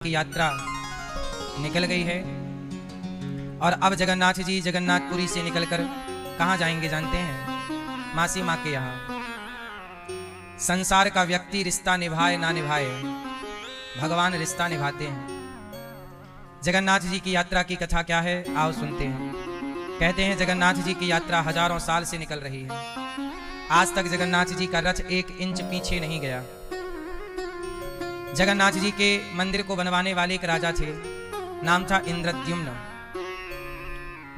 की यात्रा निकल गई है और अब जगन्नाथ जी जगन्नाथपुरी से निकलकर कहाँ जाएंगे जानते हैं? मासी माँ के यहाँ। संसार का व्यक्ति रिश्ता निभाए ना निभाए, भगवान रिश्ता निभाते हैं। जगन्नाथ जी की यात्रा की कथा क्या है, आओ सुनते हैं। कहते हैं जगन्नाथ जी की यात्रा हजारों साल से निकल रही है। आज तक जगन्नाथ जी का रथ 1 इंच पीछे नहीं गया। जगन्नाथ जी के मंदिर को बनवाने वाले एक राजा थे, नाम था इंद्रद्युम्न।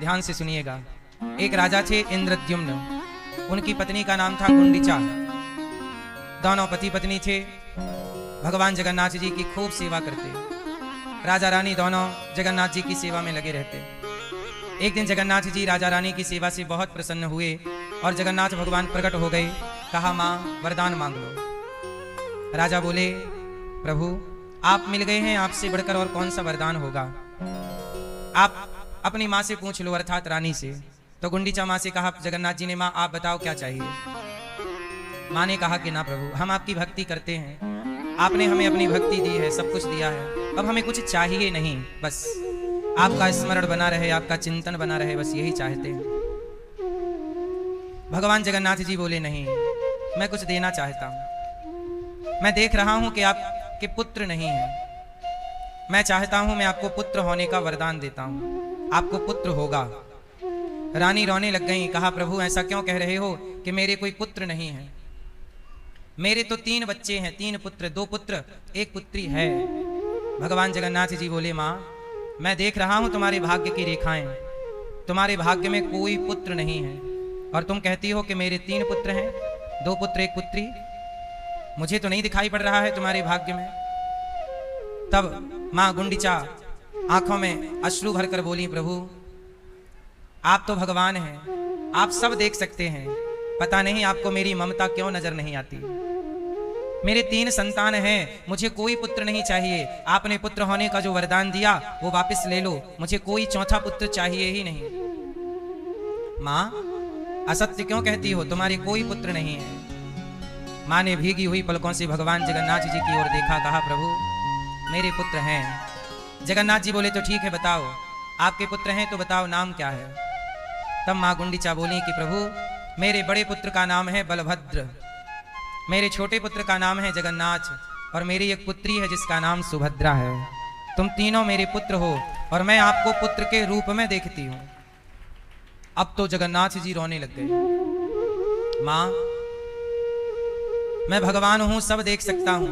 ध्यान से सुनिएगा, एक राजा थे इंद्रद्युम्न, उनकी पत्नी का नाम था गुंडिचा। दोनों पति पत्नी थे, भगवान जगन्नाथ जी की खूब सेवा करते। राजा रानी दोनों जगन्नाथ जी की सेवा में लगे रहते। एक दिन जगन्नाथ जी राजा रानी की सेवा से बहुत प्रसन्न हुए और जगन्नाथ भगवान प्रकट हो गए। कहा, माँ वरदान मांग लो। राजा बोले, प्रभु आप मिल गए हैं, आपसे बढ़कर और कौन सा वरदान होगा। आप अपनी माँ से पूछ लो, अर्थात रानी से। तो गुंडीचा माँ से कहा जगन्नाथ जी ने, माँ आप बताओ क्या चाहिए। माँ ने कहा कि ना प्रभु, हम आपकी भक्ति करते हैं, आपने हमें अपनी भक्ति दी है, सब कुछ दिया है, अब हमें कुछ चाहिए नहीं, बस आपका स्मरण बना रहे, आपका चिंतन बना रहे, बस यही चाहते हैं। भगवान जगन्नाथ जी बोले, नहीं मैं कुछ देना चाहता हूं। मैं देख रहा हूं कि आप के पुत्र नहीं है, मैं चाहता हूं मैं आपको पुत्र होने का वरदान देता हूं, आपको पुत्र होगा। रानी रोने लग गई। कहा, प्रभु ऐसा क्यों कह रहे हो कि मेरे कोई पुत्र नहीं है। मेरे तो 3 बच्चे हैं, 3 पुत्र, 2 पुत्र 1 पुत्री है। भगवान जगन्नाथ जी बोले, माँ मैं देख रहा हूं तुम्हारे भाग्य की रेखाएं, तुम्हारे भाग्य में कोई पुत्र नहीं है और तुम कहती हो कि मेरे 3 पुत्र हैं, 2 पुत्र 1 पुत्री। मुझे तो नहीं दिखाई पड़ रहा है तुम्हारे भाग्य में। तब मां गुंडिचा आंखों में अश्रु भरकर बोली, प्रभु आप तो भगवान हैं, आप सब देख सकते हैं, पता नहीं आपको मेरी ममता क्यों नजर नहीं आती। मेरे 3 संतान हैं, मुझे कोई पुत्र नहीं चाहिए। आपने पुत्र होने का जो वरदान दिया वो वापस ले लो, मुझे कोई चौथा पुत्र चाहिए ही नहीं। मां असत्य क्यों कहती हो, तुम्हारे कोई पुत्र नहीं है। माँ ने भीगी हुई पलकों से भगवान जगन्नाथ जी की ओर देखा। कहा, प्रभु मेरे पुत्र हैं। जगन्नाथ जी बोले, तो ठीक है बताओ, आपके पुत्र हैं तो बताओ नाम क्या है। तब माँ गुंडिचा बोली कि प्रभु मेरे बड़े पुत्र का नाम है बलभद्र, मेरे छोटे पुत्र का नाम है जगन्नाथ और मेरी एक पुत्री है जिसका नाम सुभद्रा है। तुम तीनों मेरे पुत्र हो और मैं आपको पुत्र के रूप में देखती हूँ। अब तो जगन्नाथ जी रोने लग गए। माँ मैं भगवान हूं, सब देख सकता हूं,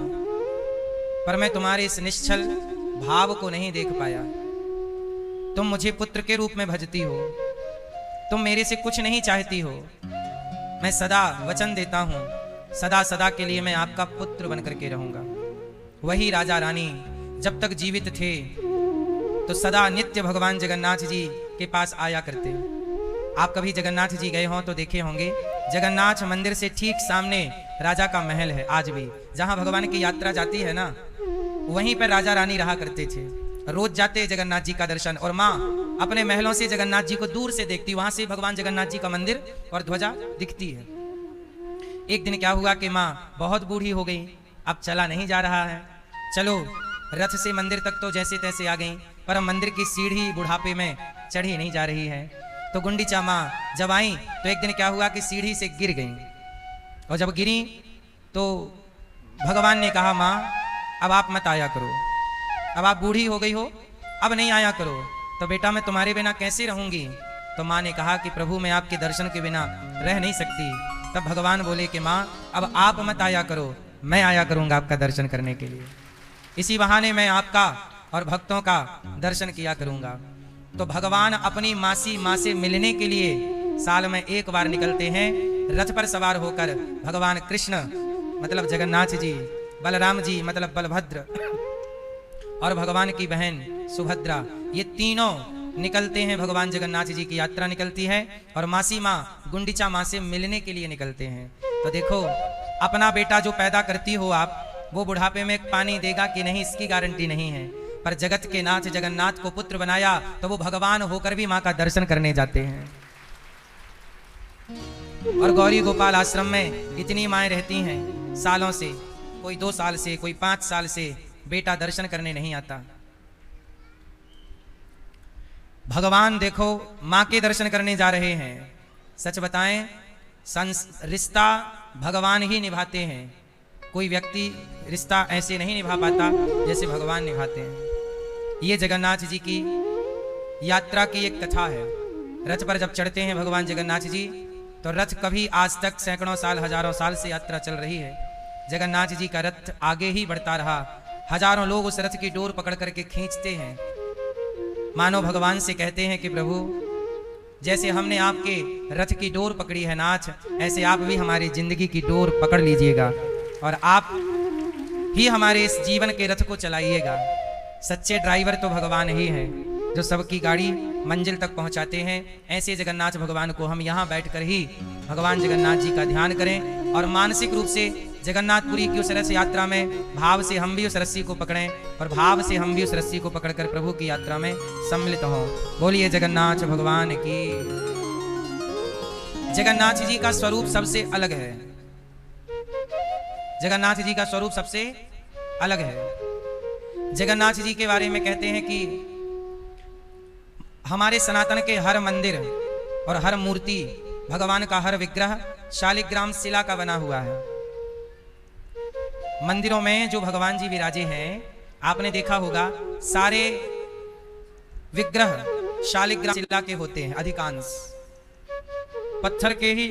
पर मैं तुम्हारे इस निश्चल भाव को नहीं देख पाया। तुम मुझे पुत्र के रूप में भजती हो, तुम मेरे से कुछ नहीं चाहती हो। मैं सदा वचन देता हूं, सदा सदा के लिए मैं आपका पुत्र बनकर के रहूंगा। वही राजा रानी जब तक जीवित थे तो सदा नित्य भगवान जगन्नाथ जी के पास आया करते। आप कभी जगन्नाथ जी गए हों तो देखे होंगे, जगन्नाथ मंदिर से ठीक सामने राजा का महल है। आज भी जहां भगवान की यात्रा जाती है ना, वहीं पर राजा रानी रहा करते थे। रोज जाते जगन्नाथ जी का दर्शन, और माँ अपने महलों से जगन्नाथ जी को दूर से देखती, वहां से भगवान जगन्नाथ जी का मंदिर और ध्वजा दिखती है। एक दिन क्या हुआ कि माँ बहुत बूढ़ी हो गई, अब चला नहीं जा रहा है। चलो रथ से मंदिर तक तो जैसे तैसे आ गई, पर मंदिर की सीढ़ी बुढ़ापे में चढ़ी नहीं जा रही है। तो गुंडीचा माँ जब आई तो एक दिन क्या हुआ कि सीढ़ी से गिर गई, और जब गिरी तो भगवान ने कहा, माँ अब आप मत आया करो, अब आप बूढ़ी हो गई हो, अब नहीं आया करो। तो बेटा मैं तुम्हारे बिना कैसे रहूंगी। तो माँ ने कहा कि प्रभु मैं आपके दर्शन के बिना रह नहीं सकती। तब भगवान बोले कि माँ अब आप मत आया करो, मैं आया करूंगा आपका दर्शन करने के लिए। इसी बहाने मैं आपका और भक्तों का दर्शन किया करूंगा। तो भगवान अपनी मासी माँ से मिलने के लिए साल में 1 बार निकलते हैं रथ पर सवार होकर। भगवान कृष्ण मतलब जगन्नाथ जी, बलराम जी मतलब बलभद्र और भगवान की बहन सुभद्रा, ये तीनों निकलते हैं। भगवान जगन्नाथ जी की यात्रा निकलती है और मासी माँ गुंडिचा माँ से मिलने के लिए निकलते हैं। तो देखो, अपना बेटा जो पैदा करती हो आप, वो बुढ़ापे में पानी देगा कि नहीं इसकी गारंटी नहीं है, पर जगत के नाथ जगन्नाथ को पुत्र बनाया तो वो भगवान होकर भी माँ का दर्शन करने जाते हैं। और गौरी गोपाल आश्रम में इतनी माएँ रहती हैं सालों से, कोई 2 साल से, कोई 5 साल से, बेटा दर्शन करने नहीं आता। भगवान देखो माँ के दर्शन करने जा रहे हैं। सच बताएं, रिश्ता भगवान ही निभाते हैं। कोई व्यक्ति रिश्ता ऐसे नहीं निभा पाता जैसे भगवान निभाते हैं। ये जगन्नाथ जी की यात्रा की एक कथा है। रथ पर जब चढ़ते हैं भगवान जगन्नाथ जी, तो रथ कभी आज तक सैकड़ों साल हजारों साल से यात्रा चल रही है। जगन्नाथ जी का रथ आगे ही बढ़ता रहा। हजारों लोग उस रथ की डोर पकड़ करके खींचते हैं। मानो भगवान से कहते हैं कि प्रभु, जैसे हमने आपके रथ की डोर पकड़ी है नाथ, ऐसे आप भी हमारी जिंदगी की डोर पकड़ लीजिएगा और आप ही हमारे इस जीवन के रथ को चलाइएगा। सच्चे ड्राइवर तो भगवान ही हैं, जो सबकी गाड़ी मंजिल तक पहुंचाते हैं। ऐसे जगन्नाथ भगवान को हम यहाँ बैठकर ही भगवान जगन्नाथ जी का ध्यान करें और मानसिक रूप से जगन्नाथपुरी की उस रथ यात्रा में भाव से हम भी उस रस्सी को पकड़ें और भाव से हम भी उस रस्सी को पकड़कर प्रभु की यात्रा में सम्मिलित हों। बोलिए जगन्नाथ भगवान की। जगन्नाथ जी का स्वरूप सबसे अलग है। जगन्नाथ जी का स्वरूप सबसे अलग है। जगन्नाथ जी के बारे में कहते हैं कि हमारे सनातन के हर मंदिर और हर मूर्ति, भगवान का हर विग्रह शालिग्राम शिला का बना हुआ है। मंदिरों में जो भगवान जी विराजे हैं, आपने देखा होगा सारे विग्रह शालिग्राम शिला के होते हैं। अधिकांश पत्थर के ही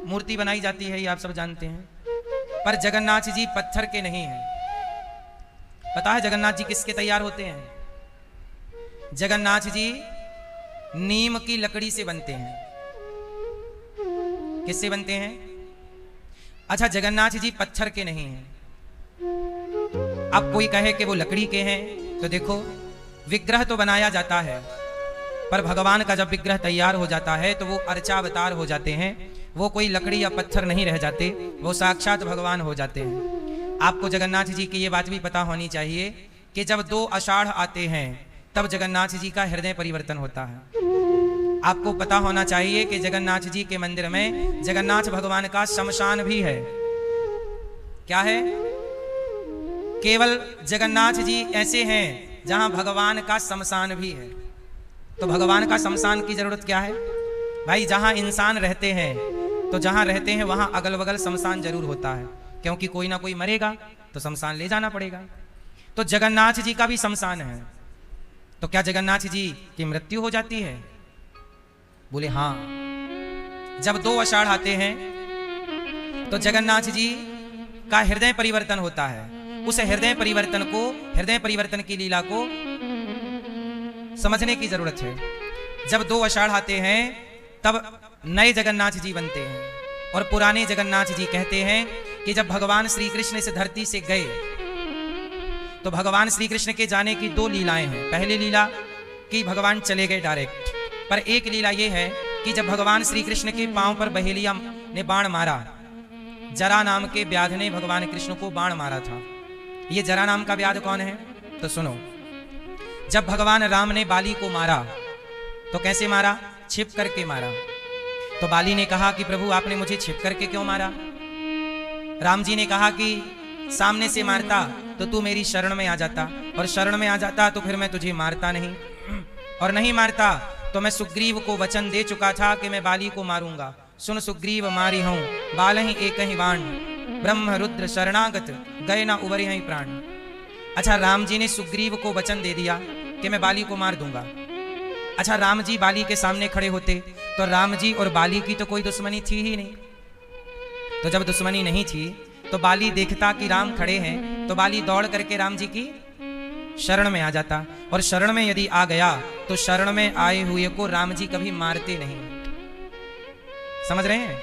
मूर्ति बनाई जाती है, ये आप सब जानते हैं। पर जगन्नाथ जी पत्थर के नहीं हैं। पता है जगन्नाथ जी किसके तैयार होते हैं? जगन्नाथ जी नीम की लकड़ी से बनते हैं। किससे बनते हैं? अच्छा, जगन्नाथ जी पत्थर के नहीं हैं। अब कोई कहे कि वो लकड़ी के हैं, तो देखो विग्रह तो बनाया जाता है, पर भगवान का जब विग्रह तैयार हो जाता है तो वो अर्चावतार हो जाते हैं। वो कोई लकड़ी या पत्थर नहीं रह जाते, वो साक्षात भगवान हो जाते हैं। आपको जगन्नाथ जी की ये बात भी पता होनी चाहिए कि जब 2 आषाढ़ आते हैं तब जगन्नाथ जी का हृदय परिवर्तन होता है। आपको पता होना चाहिए कि जगन्नाथ जी के मंदिर में जगन्नाथ भगवान का शमशान भी है। क्या है? केवल जगन्नाथ जी ऐसे हैं जहां भगवान का शमशान भी है। तो भगवान का शमशान की जरूरत क्या है भाई? जहां इंसान रहते हैं, तो जहां रहते हैं वहां अगल बगल शमशान जरूर होता है, क्योंकि कोई ना कोई मरेगा तो शमशान ले जाना पड़ेगा। तो जगन्नाथ जी का भी शमशान है। तो क्या जगन्नाथ जी की मृत्यु हो जाती है? बोले हाँ। जब 2 आषाढ़ आते हैं तो जगन्नाथ जी का हृदय परिवर्तन होता है। उस हृदय परिवर्तन को, हृदय परिवर्तन की लीला को समझने की जरूरत है। जब 2 आषाढ़ आते हैं तब नए जगन्नाथ जी बनते हैं। और पुराने जगन्नाथ जी कहते हैं कि जब भगवान श्री कृष्ण इस धरती से गए तो भगवान श्री कृष्ण के जाने की 2 लीलाएं हैं। पहली लीला कि भगवान चले गए डायरेक्ट, पर एक लीला यह है कि जब भगवान श्री कृष्ण के पांव पर बहेलिया ने बाण मारा, जरा नाम के व्याध ने भगवान कृष्ण को बाण मारा था। ये जरा नाम का व्याध कौन है? तो सुनो, जब भगवान राम ने बाली को मारा तो कैसे मारा? छिप करके मारा। तो बाली ने कहा कि प्रभु आपने मुझे छिप करके क्यों मारा? राम जी ने कहा कि सामने से मारता तो तू मेरी शरण में आ जाता, और शरण में आ जाता तो फिर मैं तुझे मारता नहीं, और नहीं मारता तो मैं सुग्रीव को वचन दे चुका था कि मैं बाली को मारूंगा। सुन सुग्रीव मारी हूं बाल ही एक ही बाण, ब्रह्म रुद्र शरणागत गए ना उबरे ही प्राण। अच्छा, राम जी ने सुग्रीव को वचन दे दिया कि मैं बाली को मार दूंगा। अच्छा, राम जी बाली के सामने खड़े होते तो राम जी और बाली की तो कोई दुश्मनी थी ही नहीं। तो जब दुश्मनी नहीं थी तो बाली देखता कि राम खड़े हैं तो बाली दौड़ करके राम जी की शरण में आ जाता, और शरण में यदि आ गया तो शरण में आए हुए को राम जी कभी मारते नहीं। समझ रहे हैं?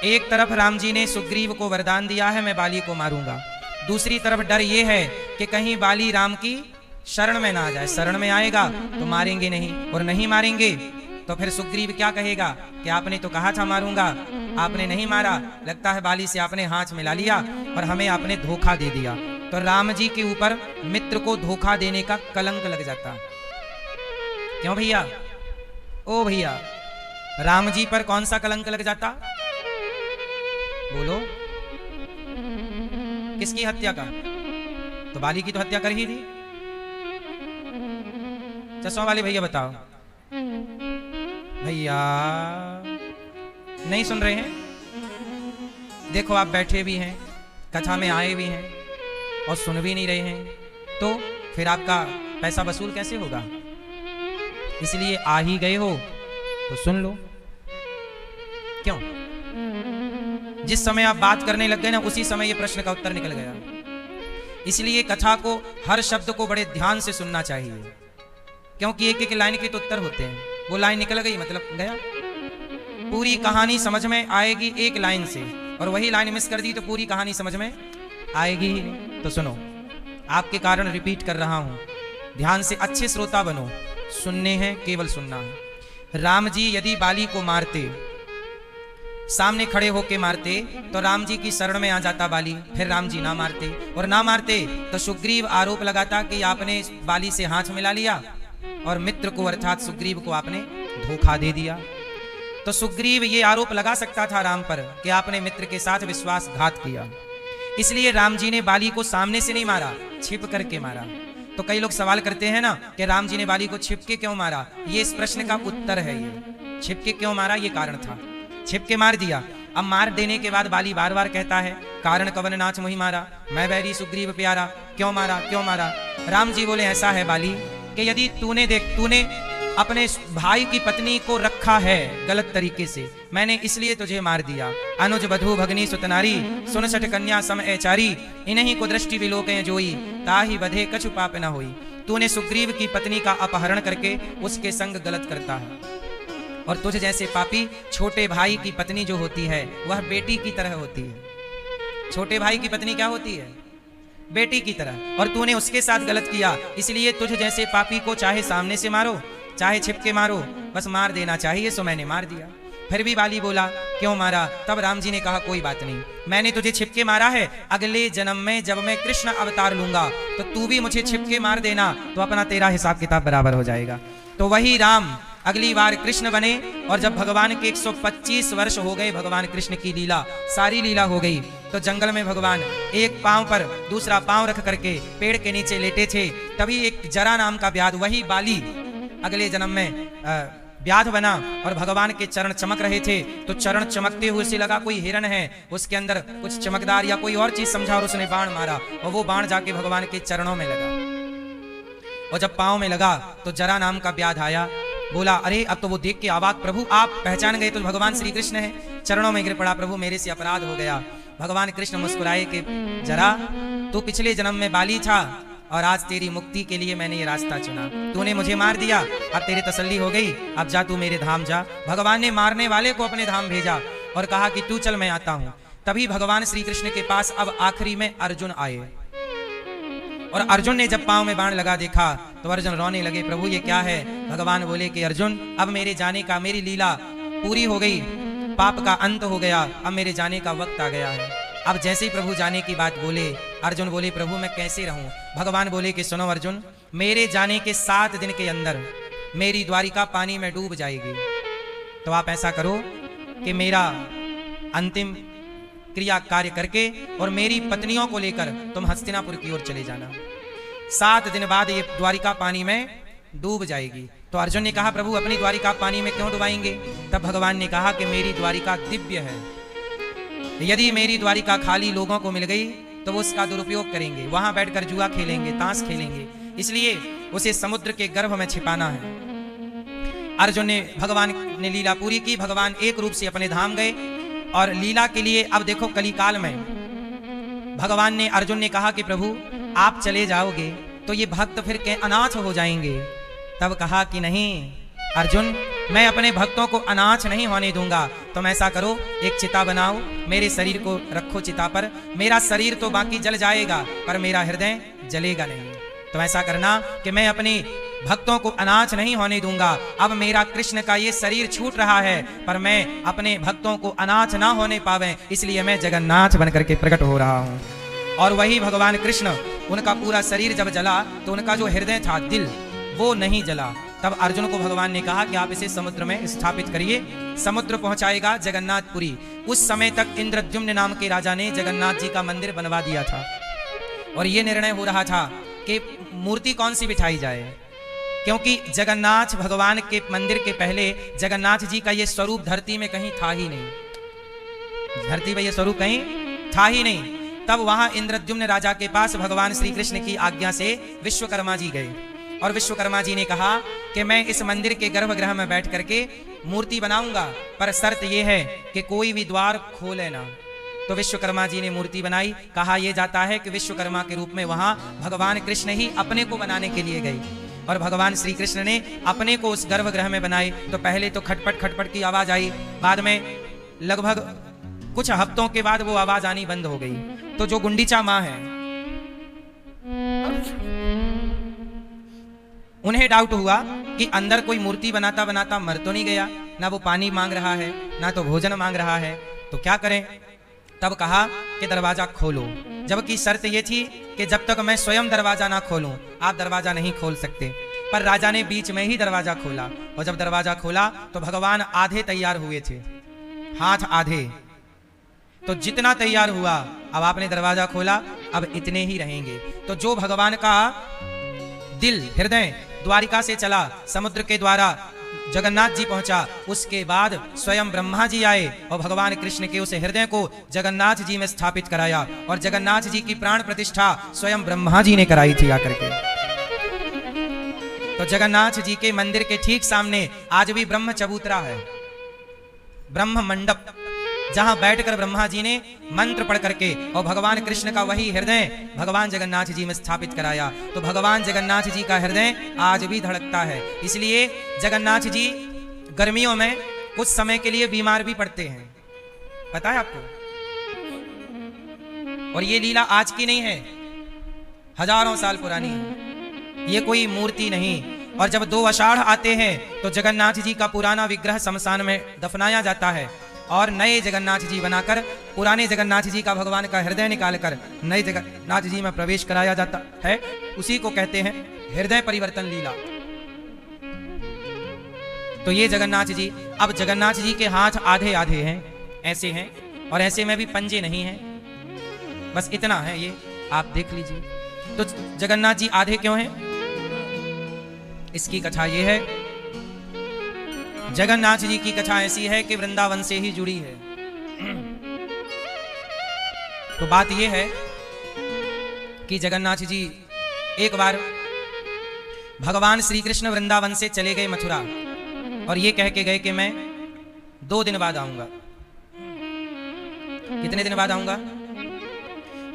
एक तरफ राम जी ने सुग्रीव को वरदान दिया है मैं बाली को मारूंगा, दूसरी तरफ डर ये है कि कहीं बाली राम की शरण में ना आ जाए। शरण में आएगा तो मारेंगे नहीं, और नहीं मारेंगे तो फिर सुग्रीव क्या कहेगा कि आपने तो कहा था मारूंगा, आपने नहीं मारा, लगता है बाली से आपने हाथ मिला लिया और हमें आपने धोखा दे दिया। तो राम जी के ऊपर मित्र को धोखा देने का कलंक लग जाता। क्यों भैया? ओ भैया, राम जी पर कौन सा कलंक लग जाता? बोलो, किसकी हत्या का? तो बाली की तो हत्या कर ही दी। चश्मा वाले भैया बताओ, भैया नहीं सुन रहे हैं? देखो आप बैठे भी हैं, कथा में आए भी हैं और सुन भी नहीं रहे हैं, तो फिर आपका पैसा वसूल कैसे होगा? इसलिए आ ही गए हो तो सुन लो। क्यों? जिस समय आप बात करने लग गए ना, उसी समय ये प्रश्न का उत्तर निकल गया। इसलिए कथा को, हर शब्द को बड़े ध्यान से सुनना चाहिए, क्योंकि एक एक लाइन के तो उत्तर होते हैं। वो लाइन निकल गई मतलब गया। पूरी कहानी समझ में आएगी एक लाइन से, और वही लाइन मिस कर दी तो पूरी कहानी समझ में आएगी ही नहीं। तो सुनो, आपके कारण रिपीट कर रहा हूं, ध्यान से अच्छे श्रोता बनो। सुनने हैं, केवल सुनना है। राम जी यदि बाली को मारते, सामने खड़े होके मारते, तो राम जी की शरण में आ जाता बाली, फिर राम जी ना मारते, और ना मारते तो सुग्रीव आरोप लगाता कि आपने बाली से हाथ मिला लिया और मित्र को अर्थात सुग्रीव को आपने धोखा दे दिया। तो सुग्रीव ये आरोप लगा सकता था राम पर कि आपने मित्र के साथ विश्वासघात किया। इसलिए राम जी ने बाली को सामने से नहीं मारा, छिप करके मारा। तो कई लोग सवाल करते हैं ना कि राम जी ने बाली को छिप के क्यों मारा? ये इस प्रश्न का उत्तर है। ये छिप के क्यों मारा, ये कारण था। छिप के मार दिया। अब मार देने के बाद बाली बार बार कहता है, कारण कवन नाच मुहि मारा, मैं बैरी सुग्रीव प्यारा, क्यों मारा क्यों मारा? राम जी बोले, ऐसा है बाली कि यदि तूने अपने भाई की पत्नी को रखा है गलत तरीके से, मैंने इसलिए तुझे मार दिया। अनुज बधू भगनी सुतनारी, सुन सठ कन्या सम एचारी, इन्हीं को दृष्टि विलोकय जोई, ताहि बधे कछु पाप न होई। तूने सुग्रीव की पत्नी का अपहरण करके उसके संग गलत करता है, और तुझ जैसे पापी छोटे भाई की पत्नी जो होती है वह बेटी की तरह होती है। छोटे भाई की पत्नी क्या होती है? बेटी की तरह। और तूने उसके साथ गलत किया, इसलिए तुझ जैसे पापी को चाहे सामने से मारो चाहे छिपके मारो, बस मार देना चाहिए, सो मैंने मार दिया। फिर भी बाली बोला, क्यों मारा? तब राम जी ने कहा, कोई बात नहीं, मैंने तुझे छिपके मारा है, अगले जन्म में जब मैं कृष्ण अवतार लूंगा तो तू भी मुझे छिपके मार देना, तो अपना तेरा हिसाब किताब बराबर हो जाएगा। तो वही राम अगली बार कृष्ण बने, और जब भगवान के 125 वर्ष हो गए, भगवान कृष्ण की लीला सारी लीला हो गई, तो जंगल में भगवान एक पांव पर दूसरा पांव रख करके पेड़ के नीचे लेटे थे। तभी एक जरा नाम का व्याध, वही बाली अगले जन्म में व्याध बना, और भगवान के चरण चमक रहे थे। तो चरण चमकते हुए से लगा कोई हिरण है, उसके अंदर कुछ चमकदार या कोई और चीज समझा, और उसने बाण मारा, और वो बाण जाके भगवान के चरणों में लगा। और जब पांव में लगा तो जरा नाम का व्याध आया, बोला, अरे अब तो वो देख के अवाक, प्रभु आप पहचान गए तो भगवान श्री कृष्ण है। चरणों में गिर पड़ा, प्रभु मेरे से अपराध हो गया। भगवान कृष्ण मुस्कुराए कि जरा, तू पिछले जन्म में बाली था और आज तेरी मुक्ति के लिए मैंने ये रास्ता चुना। तूने मुझे मार दिया, अब तेरी तसल्ली हो गई, अब जा तू मेरे धाम जा। भगवान ने मारने वाले को अपने धाम भेजा और कहा कि तू चल, मैं आता हूं। तभी भगवान श्री कृष्ण के पास अब आखिरी में अर्जुन आए, और अर्जुन ने जब पांव में बाण लगा देखा तो अर्जुन रोने लगे, प्रभु ये क्या है? भगवान बोले कि अर्जुन, अब मेरे जाने का, मेरी लीला पूरी हो गई, पाप का अंत हो गया, अब मेरे जाने का वक्त आ गया है। अब जैसे ही प्रभु जाने की बात बोले, अर्जुन बोले, प्रभु मैं कैसे रहूं? भगवान बोले कि सुनो अर्जुन, मेरे जाने के 7 दिन के अंदर मेरी द्वारिका पानी में डूब जाएगी। तो आप ऐसा करो कि मेरा अंतिम क्रिया कार्य करके और मेरी पत्नियों को लेकर तुम हस्तिनापुर की ओर चले जाना। 7 दिन बाद ये द्वारिका पानी में डूब जाएगी। तो अर्जुन ने कहा, प्रभु अपनी द्वारिका पानी में क्यों डुबाएंगे? तब भगवान ने कहा कि मेरी द्वारिका दिव्य है, यदि मेरी द्वारिका खाली लोगों को मिल गई तो वो उसका दुरुपयोग करेंगे, वहां बैठकर जुआ खेलेंगे, ताश खेलेंगे, इसलिए उसे समुद्र के गर्भ में छिपाना है। अर्जुन ने, भगवान ने लीला पूरी की, भगवान एक रूप से अपने धाम गए और लीला के लिए। अब देखो कलिकाल में भगवान ने, अर्जुन ने कहा कि प्रभु आप चले जाओगे तो ये भक्त फिर के अनाथ हो जाएंगे। तब कहा कि नहीं अर्जुन, मैं अपने भक्तों को अनाथ नहीं होने दूंगा। तुम ऐसा करो, एक चिता बनाओ, मेरे शरीर को रखो चिता पर, मेरा शरीर तो बाकी जल जाएगा पर मेरा हृदय जलेगा नहीं। तो ऐसा करना कि मैं अपने भक्तों को अनाथ नहीं होने दूंगा। अब मेरा कृष्ण का ये शरीर छूट रहा है, पर मैं अपने भक्तों को अनाथ ना होने पावे, इसलिए मैं जगन्नाथ बनकर के प्रकट हो रहा हूँ। और वही भगवान कृष्ण, उनका पूरा शरीर जब जला तो उनका जो हृदय था, दिल, वो नहीं जला। तब अर्जुन को भगवान ने कहा कि आप इसे समुद्र में स्थापित करिए, समुद्र पहुंचाएगा जगन्नाथपुरी। उस समय तक इंद्रद्युम्न नाम के राजा ने जगन्नाथ जी का मंदिर बनवा दिया था। और ये निर्णय हो रहा था कि मूर्ति कौन सी बिठाई जाए, क्योंकि जगन्नाथ भगवान के मंदिर के पहले जगन्नाथ जी का ये स्वरूप धरती में कहीं था ही नहीं, धरती पर ये स्वरूप कहीं था ही नहीं। तब वहां इंद्रद्युम्न राजा के पास भगवान श्री कृष्ण की आज्ञा से विश्वकर्मा जी गए और विश्वकर्मा जी ने कहा कि मैं इस मंदिर के गर्भगृह में बैठ करके मूर्ति बनाऊंगा, पर शर्त यह है कि कोई भी द्वार खोले ना। तो विश्वकर्मा जी ने मूर्ति बनाई। कहा यह जाता है कि विश्वकर्मा के रूप में वहां भगवान कृष्ण ही अपने को बनाने के लिए गए और भगवान श्री कृष्ण ने अपने को उस गर्भगृह में बनाए। तो पहले तो खटपट खटपट की आवाज आई, बाद में लगभग कुछ हफ्तों के बाद वो आवाज आनी बंद हो गई। तो जो गुंडीचा माँ है उन्हें डाउट हुआ कि अंदर कोई मूर्ति बनाता बनाता मर तो नहीं गया, ना वो पानी मांग रहा है ना तो भोजन मांग रहा है, तो क्या करें। तब कहा कि दरवाजा खोलो, जबकि शर्त ये थी कि जब तक मैं स्वयं दरवाजा ना खोलूं आप दरवाजा नहीं खोल सकते। पर राजा ने बीच में ही दरवाजा खोला और जब दरवाजा खोला तो भगवान आधे तैयार हुए थे, हाथ आधे। तो जितना तैयार हुआ, अब आपने दरवाजा खोला, अब इतने ही रहेंगे। तो जो भगवान का दिल हृदय द्वारिका से चला, समुद्र के द्वारा जगन्नाथ जी पहुंचा, उसके बाद स्वयं ब्रह्मा जी आए और भगवान कृष्ण के उस हृदय को जगन्नाथ जी में स्थापित कराया और जगन्नाथ जी की प्राण प्रतिष्ठा स्वयं ब्रह्मा जी ने कराई थी आकर के। तो जगन्नाथ जी के मंदिर के ठीक सामने आज भी ब्रह्म चबूतरा है, ब्रह्म मंडप, जहां बैठकर ब्रह्मा जी ने मंत्र पढ़ करके और भगवान कृष्ण का वही हृदय भगवान जगन्नाथ जी में स्थापित कराया। तो भगवान जगन्नाथ जी का हृदय आज भी धड़कता है। इसलिए जगन्नाथ जी गर्मियों में कुछ समय के लिए बीमार भी पड़ते हैं, पता है आपको। और ये लीला आज की नहीं है, हजारों साल पुरानी है, ये कोई मूर्ति नहीं। और जब 2 आषाढ़ आते हैं तो जगन्नाथ जी का पुराना विग्रह शमशान में दफनाया जाता है और नए जगन्नाथ जी बनाकर पुराने जगन्नाथ जी का भगवान का हृदय निकालकर नए जगन्नाथ जी में प्रवेश कराया जाता है। उसी को कहते हैं हृदय परिवर्तन लीला। तो ये जगन्नाथ जी, अब जगन्नाथ जी के हाथ आधे आधे हैं, ऐसे हैं, और ऐसे में भी पंजे नहीं हैं, बस इतना है, ये आप देख लीजिए। तो जगन्नाथ जी आधे क्यों हैं, इसकी कथा ये है। जगन्नाथ जी की कथा ऐसी है कि वृंदावन से ही जुड़ी है। तो बात यह है कि जगन्नाथ जी एक बार भगवान श्री कृष्ण वृंदावन से चले गए मथुरा और ये कह के गए कि मैं 2 दिन बाद आऊंगा। कितने दिन बाद आऊंगा?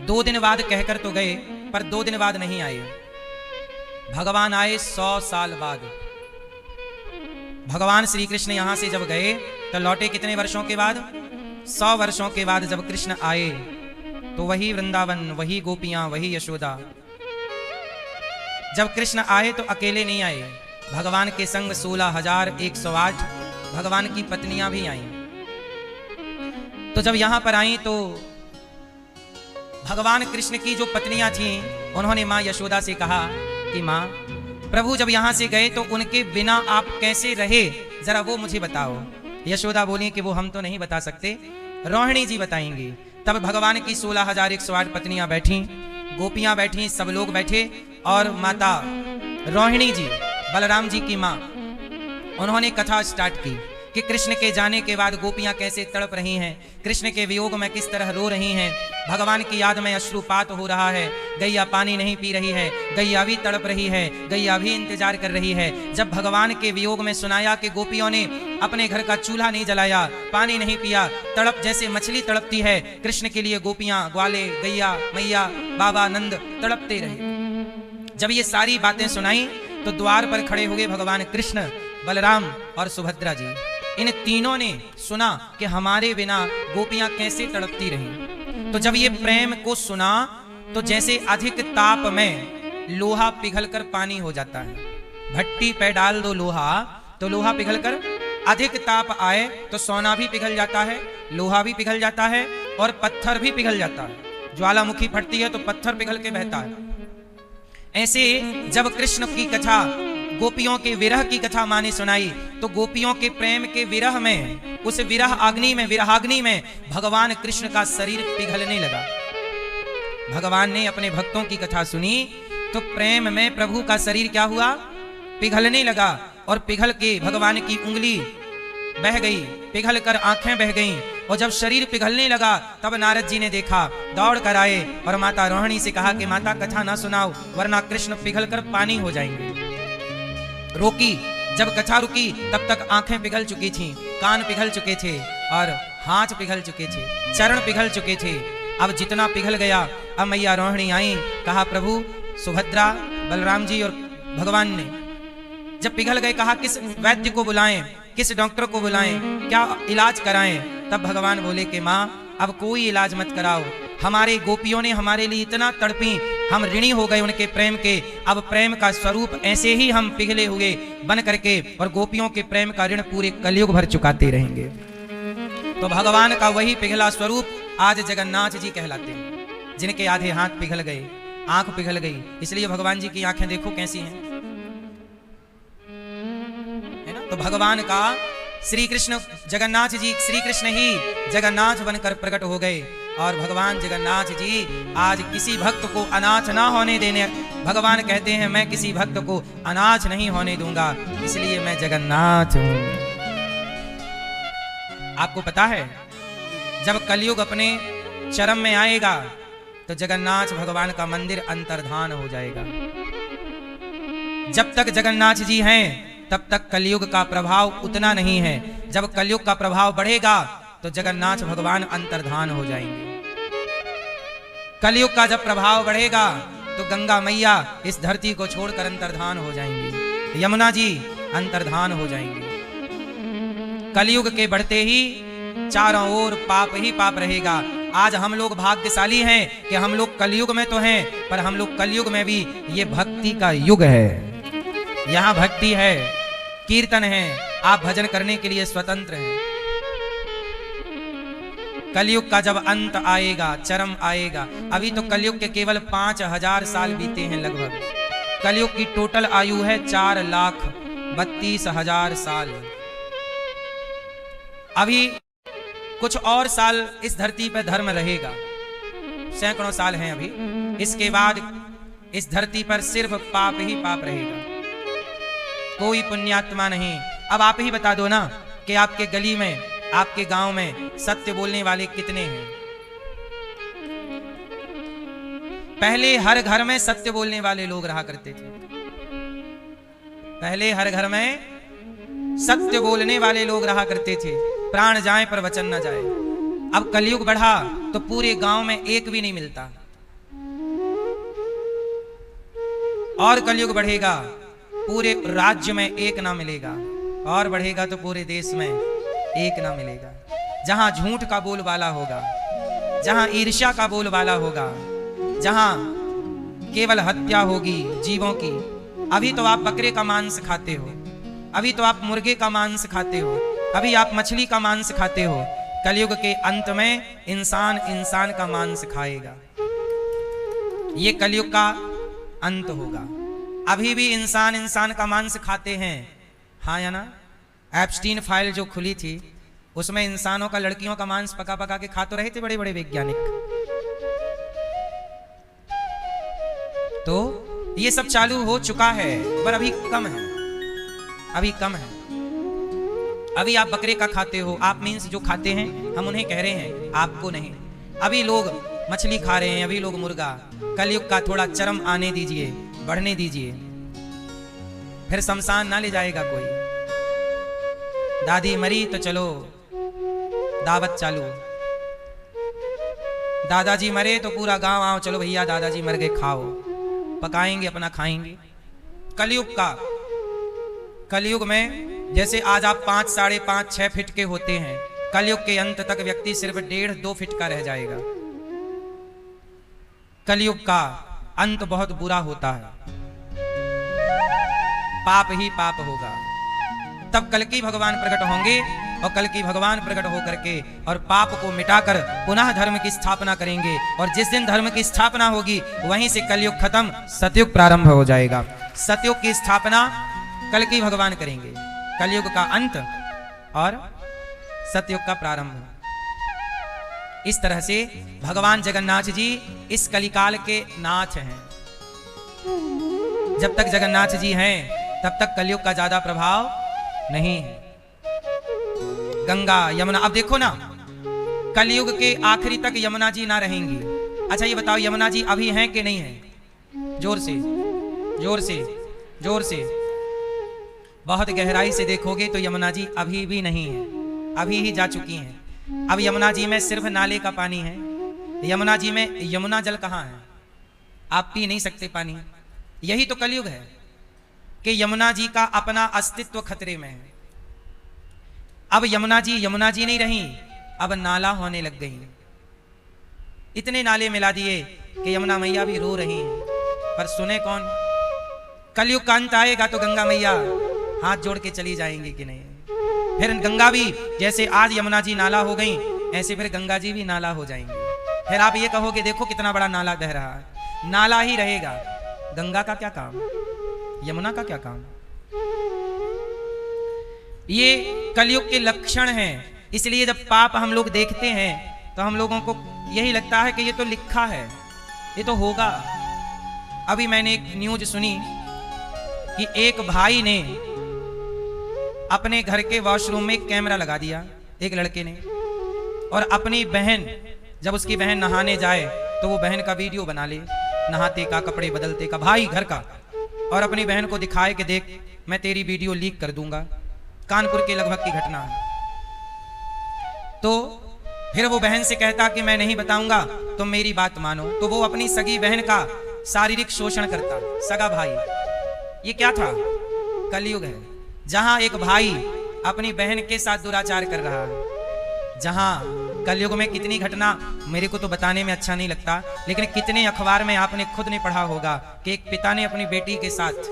2 दिन बाद कहकर तो गए, पर 2 दिन बाद नहीं आए। भगवान आए 100 साल बाद। भगवान श्री कृष्ण यहां से जब गए तो लौटे कितने वर्षों के बाद? 100 वर्षों के बाद जब कृष्ण आए तो वही वृंदावन, वही गोपियां, वही यशोदा। जब कृष्ण आए तो अकेले नहीं आए, भगवान के संग 16,108 भगवान की पत्नियां भी आईं। तो जब यहां पर आई तो भगवान कृष्ण की जो पत्नियां थीं उन्होंने मां यशोदा से कहा कि मां, प्रभु जब यहां से गए तो उनके बिना आप कैसे रहे, जरा वो मुझे बताओ। यशोदा बोली कि वो हम तो नहीं बता सकते, रोहिणी जी बताएंगी। तब भगवान की 16,108 पत्नियां बैठी, गोपियां बैठी, सब लोग बैठे और माता रोहिणी जी, बलराम जी की मां, उन्होंने कथा स्टार्ट की कि कृष्ण के जाने के बाद गोपियां कैसे तड़प रही हैं, कृष्ण के वियोग में किस तरह रो रही हैं, भगवान की याद में अश्रुपात हो रहा है, गैया पानी नहीं पी रही है, गैया भी तड़प रही है, गैया भी इंतजार कर रही है। जब भगवान के वियोग में सुनाया कि गोपियों ने अपने घर का चूल्हा नहीं जलाया, पानी नहीं पिया, तड़प जैसे मछली तड़पती है, कृष्ण के लिए गोपियां, ग्वाले, गैया, मैया, बाबा, नंद तड़पते रहे। जब ये सारी बातें सुनाई तो द्वार पर खड़े हुए भगवान कृष्ण, बलराम और सुभद्रा जी, इन तीनों ने सुना कि हमारे बिना गोपियां कैसे तड़पती रहीं। तो जब ये प्रेम को सुना तो जैसे अधिक ताप में लोहा पिघलकर पानी हो जाता है, भट्टी पे डाल दो लोहा तो लोहा पिघलकर, अधिक ताप आए तो सोना भी पिघल जाता है, लोहा भी पिघल जाता है और पत्थर भी पिघल जाता है। ज्वालामुखी फटती है तो पत्थर पिघल के बहता है। ऐसे जब कृष्ण की कथा, गोपियों के विरह की कथा मां ने सुनाई तो गोपियों के प्रेम के विरह में, उस विरहाग्नि में भगवान कृष्ण का शरीर पिघलने लगा। भगवान ने अपने भक्तों की कथा सुनी तो प्रेम में प्रभु का शरीर क्या हुआ, पिघलने लगा। और पिघल के भगवान की उंगली बह गई, पिघल कर आंखें बह गईं। और जब शरीर पिघलने लगा तब नारद जी ने देखा, दौड़ कर आए और माता रोहिणी से कहा कि माता कथा ना सुनाओ वरना कृष्ण पिघल कर पानी हो जाएंगे। रोकी, जब कथा रुकी तब तक आंखें पिघल चुकी थीं, कान पिघल चुके थे और हाथ पिघल चुके थे, चरण पिघल चुके थे। अब जितना पिघल गया, अब मैया रोहिणी आई, कहा प्रभु सुभद्रा, बलराम जी और भगवान ने जब पिघल गए कहा किस वैद्य को बुलाएं, किस डॉक्टर को बुलाएं, क्या इलाज कराएं। तब भगवान बोले कि माँ अब कोई इलाज मत कराओ, हमारे गोपियों ने हमारे लिए इतना तड़पी, हम ऋणी हो गए उनके प्रेम के। अब प्रेम का स्वरूप ऐसे ही हम पिघले हुए बन करके और गोपियों के प्रेम का ऋण पूरे कलयुग भर चुकाते रहेंगे। तो भगवान का वही पिघला स्वरूप आज जगन्नाथ जी कहलाते हैं, जिनके आधे हाथ पिघल गए, आंख पिघल गई। इसलिए भगवान जी की आंखें देखो कैसी हैं, है ना। तो भगवान का श्री कृष्ण जगन्नाथ जी, श्री कृष्ण ही जगन्नाथ बनकर प्रकट हो गए। और भगवान जगन्नाथ जी आज किसी भक्त को अनाथ ना होने देने, भगवान कहते हैं मैं किसी भक्त को अनाथ नहीं होने दूंगा, इसलिए मैं जगन्नाथ हूं। आपको पता है जब कलयुग अपने चरम में आएगा तो जगन्नाथ भगवान का मंदिर अंतर्धान हो जाएगा। जब तक जगन्नाथ जी हैं तब तक कलयुग का प्रभाव उतना नहीं है। जब कलयुग का प्रभाव बढ़ेगा तो जगन्नाथ भगवान अंतर्धान हो जाएंगे। कलयुग का जब प्रभाव बढ़ेगा तो गंगा मैया इस धरती को छोड़कर अंतर्धान हो जाएंगी, यमुना जी अंतर्धान हो जाएंगे। कलयुग के बढ़ते ही चारों ओर पाप ही पाप रहेगा। आज हम लोग भाग्यशाली हैं कि हम लोग कलयुग में तो हैं, पर हम लोग कलयुग में भी ये भक्ति का युग है, यहाँ भक्ति है, कीर्तन है, आप भजन करने के लिए स्वतंत्र हैं। कलयुग का जब अंत आएगा, चरम आएगा, अभी तो कलयुग के केवल 5000 साल बीते हैं लगभग। कलयुग की टोटल आयु है 4,32,000 साल। अभी कुछ और साल इस धरती पर धर्म रहेगा, सैकड़ों साल हैं अभी। इसके बाद इस धरती पर सिर्फ पाप ही पाप रहेगा, कोई पुण्यात्मा नहीं। अब आप ही बता दो ना कि आपके गली में, आपके गांव में सत्य बोलने वाले कितने हैं। पहले हर घर में सत्य बोलने वाले लोग रहा करते थे, पहले हर घर में सत्य बोलने वाले लोग रहा करते थे, प्राण जाए पर वचन न जाए। अब कलयुग बढ़ा तो पूरे गांव में एक भी नहीं मिलता, और कलयुग बढ़ेगा पूरे राज्य में एक ना मिलेगा, और बढ़ेगा तो पूरे देश में एक ना मिलेगा। जहां झूठ का बोलबाला होगा, जहां ईर्ष्या का बोलबाला होगा, जहां केवल हत्या होगी जीवों की। अभी तो आप बकरे का मांस खाते हो, अभी तो आप मुर्गे का मांस खाते हो, अभी आप मछली का मांस खाते हो। कलयुग के अंत में इंसान इंसान का मांस खाएगा, ये कलयुग का अंत होगा। अभी भी इंसान इंसान का मांस खाते हैं, हाँ या ना। एप्स्टीन फाइल जो खुली थी उसमें इंसानों का, लड़कियों का मांस पका पका के खा तो रहे थे बड़े बड़े वैज्ञानिक। तो ये सब चालू हो चुका है, पर अभी कम है, अभी कम है। अभी आप बकरे का खाते हो, आप मीन्स जो खाते हैं, हम उन्हें कह रहे हैं, आपको नहीं। अभी लोग मछली खा रहे हैं, अभी लोग मुर्गा। कलयुग का थोड़ा चरम आने दीजिए, बढ़ने दीजिए, फिर शमशान ना ले जाएगा कोई। दादी मरी तो चलो दावत चालू, दादाजी मरे तो पूरा गांव आओ, चलो भैया दादाजी मर गए, खाओ, पकाएंगे अपना खाएंगे। कलयुग का, कलयुग में जैसे आज आप 5, 5.5, 6 फीट के होते हैं, कलयुग के अंत तक व्यक्ति सिर्फ 1.5-2 फीट का रह जाएगा। कलयुग का अंत बहुत बुरा होता है, पाप ही पाप होगा। तब कल्कि भगवान प्रकट होंगे, और कल्कि भगवान प्रकट होकर के और पाप को मिटाकर पुनः धर्म की स्थापना करेंगे। और जिस दिन धर्म की स्थापना होगी वहीं से कलयुग खत्म, सतयुग प्रारंभ हो जाएगा। सतयुग की स्थापना कल्कि भगवान करेंगे, कलयुग का अंत और सतयुग का प्रारंभ। इस तरह से भगवान जगन्नाथ जी इस कलिकाल के नाथ हैं। जब तक जगन्नाथ जी हैं तब तक कलयुग का ज्यादा प्रभाव नहीं है। गंगा यमुना, अब देखो ना, कलयुग के आखिरी तक यमुना जी ना रहेंगी। अच्छा ये बताओ, यमुना जी अभी हैं कि नहीं है? जोर से जोर से जोर से, बहुत गहराई से देखोगे तो यमुना जी अभी भी नहीं है, अभी ही जा चुकी हैं। अब यमुना जी में सिर्फ नाले का पानी है। यमुना जी में यमुना जल कहाँ है? आप पी नहीं सकते पानी। यही तो कलयुग है कि यमुना जी का अपना अस्तित्व खतरे में है। अब यमुना जी नहीं रही, अब नाला होने लग गई। इतने नाले मिला दिए कि यमुना मैया भी रो रही हैं, पर सुने कौन? कलयुग का अंत आएगा तो गंगा मैया हाथ जोड़ के चली जाएंगी कि नहीं? फिर गंगा भी, जैसे आज यमुना जी नाला हो गई, ऐसे फिर गंगा जी भी नाला हो जाएंगे। फिर आप ये कहोगे देखो कितना बड़ा नाला बह रहा है, नाला ही रहेगा। गंगा का क्या काम, यमुना का क्या काम? ये कलयुग के लक्षण हैं। इसलिए जब पाप हम लोग देखते हैं तो हम लोगों को यही लगता है कि ये तो लिखा है, ये तो होगा। अभी मैंने एक न्यूज सुनी कि एक भाई ने अपने घर के वॉशरूम में कैमरा लगा दिया, एक लड़के ने, और अपनी बहन, जब उसकी बहन नहाने जाए तो वो बहन का वीडियो बना ले, नहाते का, कपड़े बदलते का, भाई घर का, और अपनी बहन को दिखाए कि देख मैं तेरी वीडियो लीक कर दूंगा। कानपुर के लगभग की घटना है। तो फिर वो बहन से कहता कि मैं नहीं बताऊंगा, तुम मेरी बात मानो। तो वो अपनी सगी बहन का शारीरिक शोषण करता, सगा भाई। ये क्या था? कलयुग है, जहां एक भाई अपनी बहन के साथ दुराचार कर रहा है। जहां कलयुग में कितनी घटना, मेरे को तो बताने में अच्छा नहीं लगता, लेकिन कितने अखबार में आपने खुद ने पढ़ा होगा कि एक पिता ने अपनी बेटी के साथ,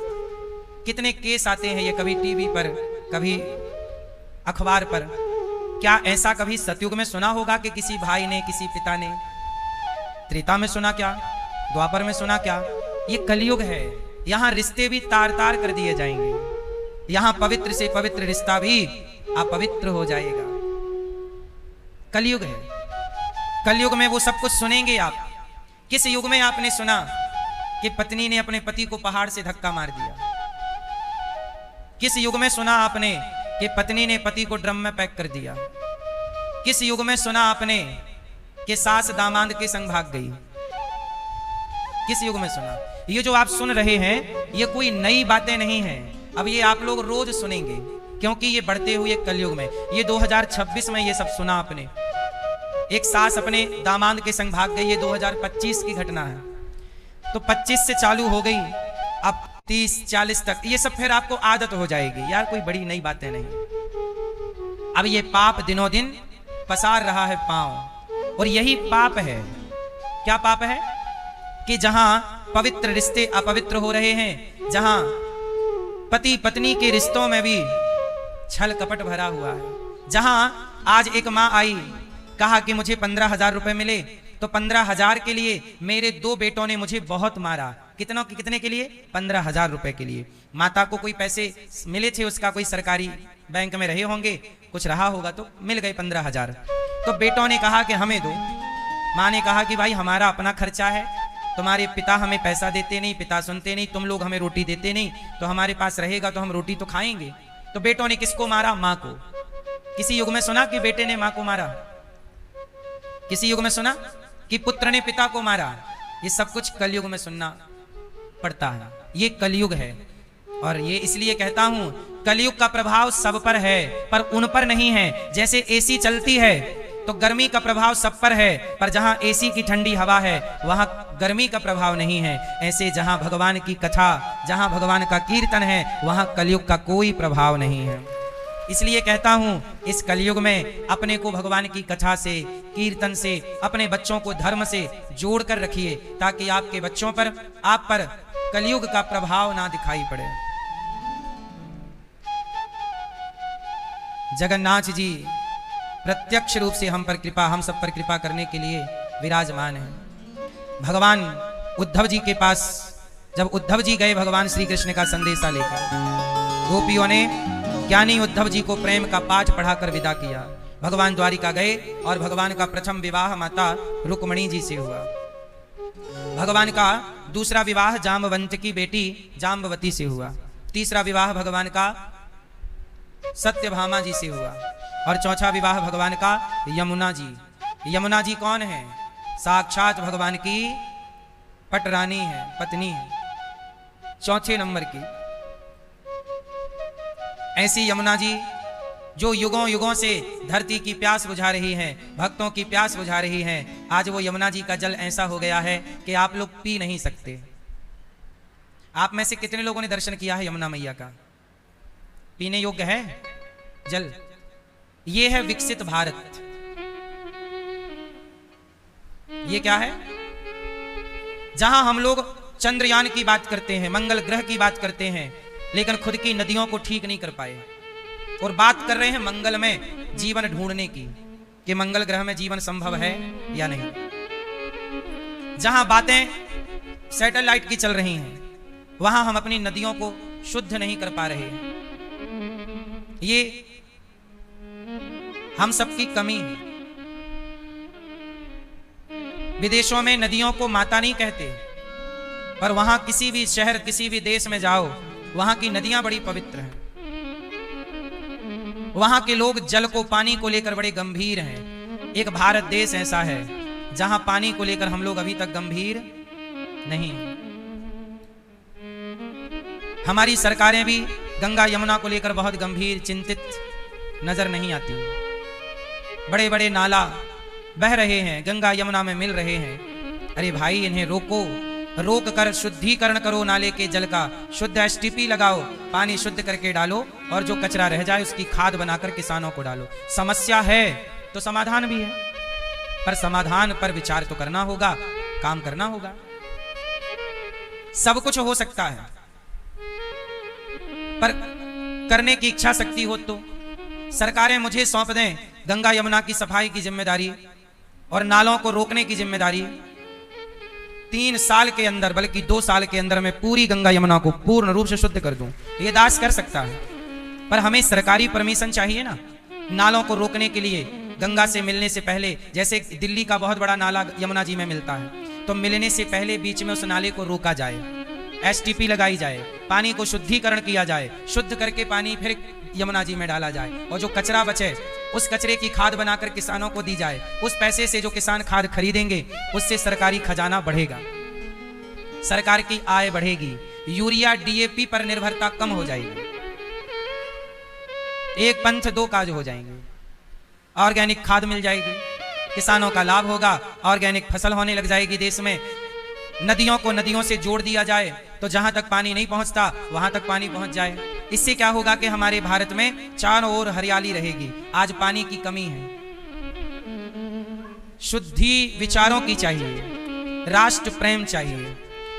कितने केस आते हैं ये, कभी टीवी पर, कभी अखबार पर। क्या ऐसा कभी सतयुग में सुना होगा कि किसी भाई ने, किसी पिता ने? त्रेता में सुना क्या? द्वापर में सुना क्या? ये कलयुग है। यहां रिश्ते भी तार तार कर दिए जाएंगे। यहां पवित्र से पवित्र रिश्ता भी अपवित्र हो जाएगा। कलयुग है। कलयुग में वो सब कुछ सुनेंगे आप। किस युग में आपने सुना कि पत्नी ने अपने पति को पहाड़ से धक्का मार दिया? किस युग में सुना आपने कि पत्नी ने पति को ड्रम में पैक कर दिया? किस युग में सुना आपने कि सास दामाद के संग भाग गई? किस युग में सुना? ये जो आप सुन रहे हैं ये कोई नई बातें नहीं हैं। अब ये आप लोग रोज सुनेंगे, क्योंकि ये बढ़ते हुए कलयुग में, ये 2026 में ये सब सुना आपने। एक सास अपने दामाद के संग भाग गई, ये 2025 की घटना है। तो 25 से चालू हो गई, अब 30-40 तक ये सब फिर आपको आदत हो जाएगी। यार कोई बड़ी नई बातें नहीं। अब ये पाप दिनों दिन पसार रहा है पांव, और यही पाप है। क्या पाप है? कि जहां पवित्र रिश्ते अपवित्र हो रहे हैं, जहां पति पत्नी के रिश्तों में भी छल कपट भरा हुआ है, जहां आज एक माँ आई, कहा कि मुझे 15,000 रुपए मिले, तो 15,000 के लिए मेरे 2 बेटों ने मुझे बहुत मारा। कितने के लिए? 15,000 रुपए के लिए। माता को कोई पैसे मिले थे, उसका कोई सरकारी बैंक में रहे होंगे, कुछ रहा होगा तो मिल गए 15,000। तो बेटों ने कहा कि हमें दो। माँ ने कहा कि भाई हमारा अपना खर्चा है, तुम्हारे पिता हमें पैसा देते नहीं, पिता सुनते नहीं, तुम लोग हमें रोटी देते नहीं, तो हमारे पास रहेगा तो हम रोटी तो खाएंगे। तो बेटों ने किसको मारा? माँ को। किसी युग में सुना कि बेटे ने माँ को मारा? किसी युग में सुना कि पुत्र ने पिता को मारा? ये सब कुछ कलयुग में सुनना पड़ता है। ये कलयुग है, और ये इसलिए कहता हूं कलयुग का प्रभाव सब पर है, पर उन पर नहीं है। जैसे एसी चलती है तो गर्मी का प्रभाव सब पर है, पर जहां एसी की ठंडी हवा है वहां गर्मी का प्रभाव नहीं है। ऐसे जहां भगवान की कथा, जहां भगवान का कीर्तन है, वहां कलयुग का कोई प्रभाव नहीं है। इसलिए कहता हूं इस कलयुग में अपने को भगवान की कथा से, कीर्तन से, अपने बच्चों को धर्म से जोड़ कर रखिए, ताकि आपके बच्चों पर, आप पर कलयुग का प्रभाव ना दिखाई पड़े। जगन्नाथ जी प्रत्यक्ष रूप से हम सब पर कृपा करने के लिए विराजमान हैं। भगवान उद्धव जी के पास जब उद्धव जी गए भगवान श्री कृष्ण का संदेशा लेकर, गोपियों ने ज्ञानी उद्धव जी को प्रेम का पाठ पढ़ाकर विदा किया। भगवान द्वारिका गए और भगवान का प्रथम विवाह माता रुक्मणी जी से हुआ। भगवान का दूसरा विवाह जाम्बवंत की बेटी जाम्बवती से हुआ। तीसरा विवाह भगवान का सत्यभामा जी से हुआ। और चौथा विवाह भगवान का यमुना जी। यमुना जी कौन है? साक्षात भगवान की पटरानी है, पत्नी है, चौथे नंबर की। ऐसी यमुना जी जो युगों युगों से धरती की प्यास बुझा रही है, भक्तों की प्यास बुझा रही है, आज वो यमुना जी का जल ऐसा हो गया है कि आप लोग पी नहीं सकते। आप में से कितने लोगों ने दर्शन किया है यमुना मैया का? पीने योग्य है जल? ये है विकसित भारत। ये क्या है? जहां हम लोग चंद्रयान की बात करते हैं, मंगल ग्रह की बात करते हैं, लेकिन खुद की नदियों को ठीक नहीं कर पाए और बात कर रहे हैं मंगल में जीवन ढूंढने की कि मंगल ग्रह में जीवन संभव है या नहीं। जहां बातें सैटेलाइट की चल रही हैं, वहां हम अपनी नदियों को शुद्ध नहीं कर पा रहे हैं। ये हम सबकी कमी है। विदेशों में नदियों को माता नहीं कहते, पर वहां किसी भी शहर, किसी भी देश में जाओ, वहां की नदियां बड़ी पवित्र हैं। वहां के लोग जल को, पानी को लेकर बड़े गंभीर हैं। एक भारत देश ऐसा है जहां पानी को लेकर हम लोग अभी तक गंभीर नहीं। हमारी सरकारें भी गंगा यमुना को लेकर बहुत गंभीर, चिंतित नजर नहीं आती। बड़े बड़े नाला बह रहे हैं, गंगा यमुना में मिल रहे हैं। अरे भाई, इन्हें रोको, रोक कर शुद्धिकरण करो नाले के जल का, शुद्ध एसटीपी लगाओ, पानी शुद्ध करके डालो और जो कचरा रह जाए उसकी खाद बनाकर किसानों को डालो। समस्या है तो समाधान भी है, पर समाधान पर विचार तो करना होगा, काम करना होगा। सब कुछ हो सकता है, पर करने की इच्छा शक्ति हो तो। सरकारें मुझे सौंप दें गंगा यमुना की सफाई की जिम्मेदारी और नालों को रोकने की जिम्मेदारी, 3 साल के अंदर, बल्कि 2 साल के अंदर मैं पूरी गंगा यमुना को पूर्ण रूप से शुद्ध कर दूं। ये दास कर सकता है, पर हमें सरकारी परमिशन चाहिए ना नालों को रोकने के लिए। गंगा से मिलने से पहले, जैसे दिल्ली का बहुत बड़ा नाला यमुना जी में मिलता है, तो मिलने से पहले बीच में उस नाले को रोका जाए, एसटीपी लगाई जाए, पानी को शुद्धिकरण किया जाए, शुद्ध करके पानी फिर यमुना जी में डाला जाए, और जो कचरा बचे उस कचरे की खाद बनाकर किसानों को दी जाए। उस पैसे से जो किसान खाद खरीदेंगे उससे सरकारी खजाना बढ़ेगा, सरकार की आय बढ़ेगी, यूरिया डीएपी पर निर्भरता कम हो जाएगी, एक पंथ 2 काज हो जाएंगे। ऑर्गेनिक खाद मिल जाएगी, किसानों का लाभ होगा, ऑर्गेनिक फसल होने लग जाएगी देश में। नदियों को नदियों से जोड़ दिया जाए तो जहां तक पानी नहीं पहुंचता वहां तक पानी पहुंच जाए। इससे क्या होगा कि हमारे भारत में चारों ओर हरियाली रहेगी। आज पानी की कमी है। शुद्धि विचारों की चाहिए, राष्ट्र प्रेम चाहिए।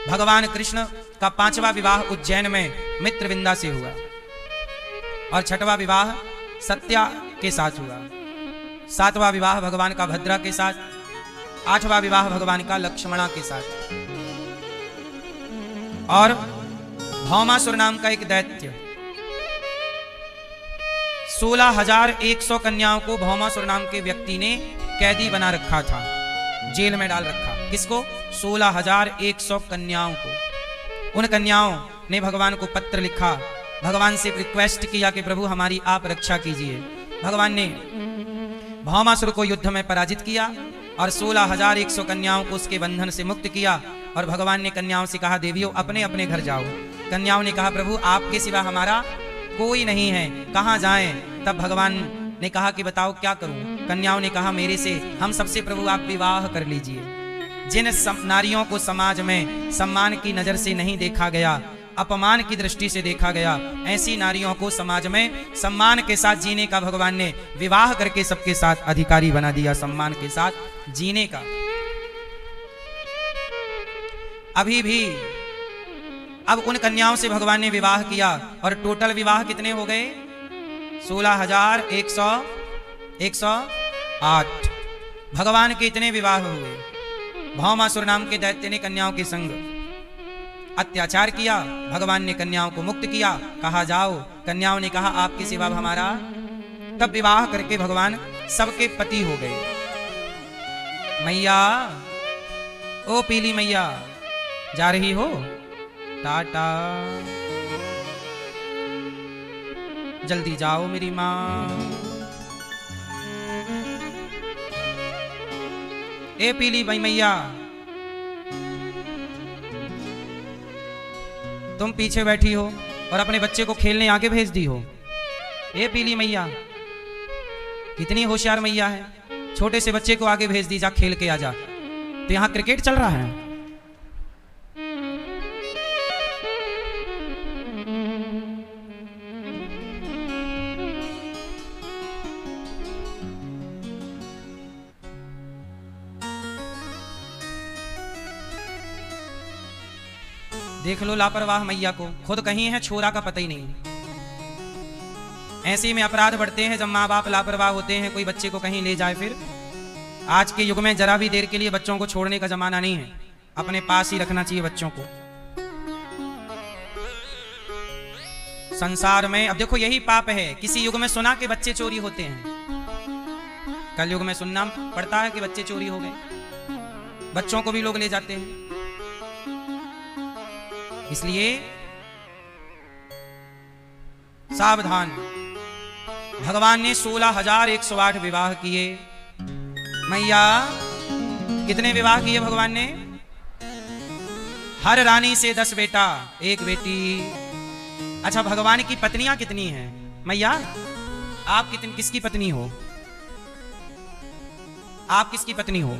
भगवान कृष्ण का 5वां विवाह उज्जैन में मित्रविंदा से हुआ और 6वां विवाह सत्या के साथ हुआ। 7वां विवाह भगवान का भद्रा के साथ, 8वां विवाह भगवान का लक्ष्मणा के साथ। और भौमासुर नाम का एक दैत्य 16,100 कन्याओं को भौमासुर नाम के व्यक्ति ने कैदी बना रखा था, जेल में डाल रखा। किसको? 16,100 कन्याओं को। उन कन्याओं ने भगवान को पत्र लिखा, भगवान से रिक्वेस्ट किया कि प्रभु हमारी आप रक्षा कीजिए। भगवान ने भौमासुर को युद्ध में पराजित किया और 16,100 कन्याओं को उसके बंधन से मुक्त किया। और भगवान ने कन्याओं से कहा, देवियों अपने अपने घर जाओ। कन्याओं ने कहा, प्रभु आपके सिवा हमारा कोई नहीं है, कहाँ जाएं? तब भगवान ने कहा कि बताओ क्या करूं? कन्याओं ने कहा, मेरे से, हम सबसे प्रभु आप विवाह कर लीजिए। जिन नारियों को समाज में सम्मान की नजर से नहीं देखा गया, अपमान की दृष्टि से देखा गया, ऐसी नारियों को समाज में सम्मान के साथ जीने का भगवान ने विवाह करके सबके साथ अधिकारी बना दिया, सम्मान के साथ जीने का। अभी भी अब उन कन्याओं से भगवान ने विवाह किया और टोटल विवाह कितने हो गए? 16,108। भगवान के इतने विवाह हुए। भौमासुर नाम के दैत्य ने कन्याओं के संग अत्याचार किया, भगवान ने कन्याओं को मुक्त किया, कहा जाओ। कन्याओं ने कहा आपके सिवा हमारा तब विवाह करके भगवान सबके पति हो गए। मैया, ओ पीली मैया, जा रही हो? टाटा, जल्दी जाओ मेरी माँ। ए पीली भाई मैया, तुम पीछे बैठी हो और अपने बच्चे को खेलने आगे भेज दी हो। ए पीली मैया, कितनी होशियार मैया है, छोटे से बच्चे को आगे भेज दी, जा खेल के आ जा। तो यहां क्रिकेट चल रहा है। देख लो लापरवाह मैया को, खुद कहीं है छोरा का पता ही नहीं। ऐसे में अपराध बढ़ते हैं जब माँ बाप लापरवाह होते हैं, कोई बच्चे को कहीं ले जाए। फिर आज के युग में जरा भी देर के लिए बच्चों को छोड़ने का जमाना नहीं है, अपने पास ही रखना चाहिए बच्चों को। संसार में अब देखो यही पाप है, किसी युग में सुना के बच्चे चोरी होते हैं, कल युग में सुनना पड़ता है कि बच्चे चोरी हो गए, बच्चों को भी लोग ले जाते हैं। इसलिए सावधान। भगवान ने 16,108 विवाह किए। मैया, कितने विवाह किए भगवान ने? हर रानी से 10 बेटा, 1 बेटी। अच्छा, भगवान की पत्नियां कितनी हैं? मैया, आप किसकी पत्नी हो? आप किसकी पत्नी हो?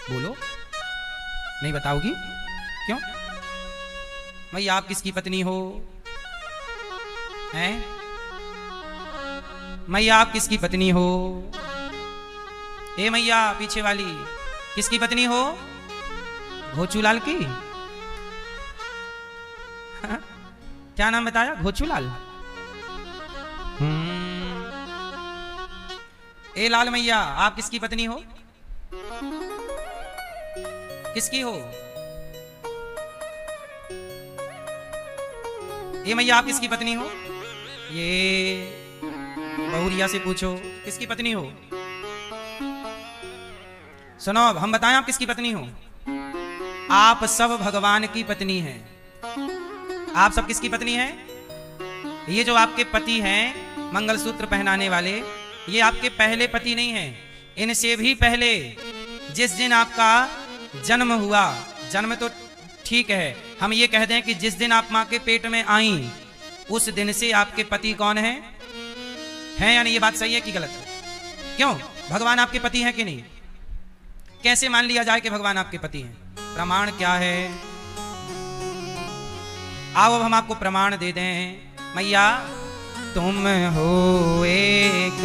बोलो, नहीं बताओगी? क्यों? मैया, आप किसकी पत्नी हो? हैं? मैया, आप किसकी पत्नी हो? ए मैया, पीछे वाली, किसकी पत्नी हो? घोचूलाल की? क्या नाम बताया? घोचूलाल। ए लाल मैया, आप किसकी पत्नी हो? किसकी हो? ये मैया, आप किसकी पत्नी हो? ये बहुरिया से पूछो, किसकी पत्नी हो? सुनो, हम बताएं आप किसकी पत्नी हो? आप सब भगवान की पत्नी हैं। आप सब किसकी पत्नी हैं? ये जो आपके पति हैं मंगलसूत्र पहनाने वाले, ये आपके पहले पति नहीं हैं। इनसे भी पहले जिस दिन आपका जन्म हुआ, जन्म तो ठीक है, हम ये कह दें कि जिस दिन आप मां के पेट में आई, उस दिन से आपके पति कौन है? यानी ये बात सही है कि गलत है? क्यों? भगवान आपके पति हैं कि नहीं? कैसे मान लिया जाए कि भगवान आपके पति हैं? प्रमाण क्या है? आओ अब हम आपको प्रमाण दे दें। मैया, तुम हो एक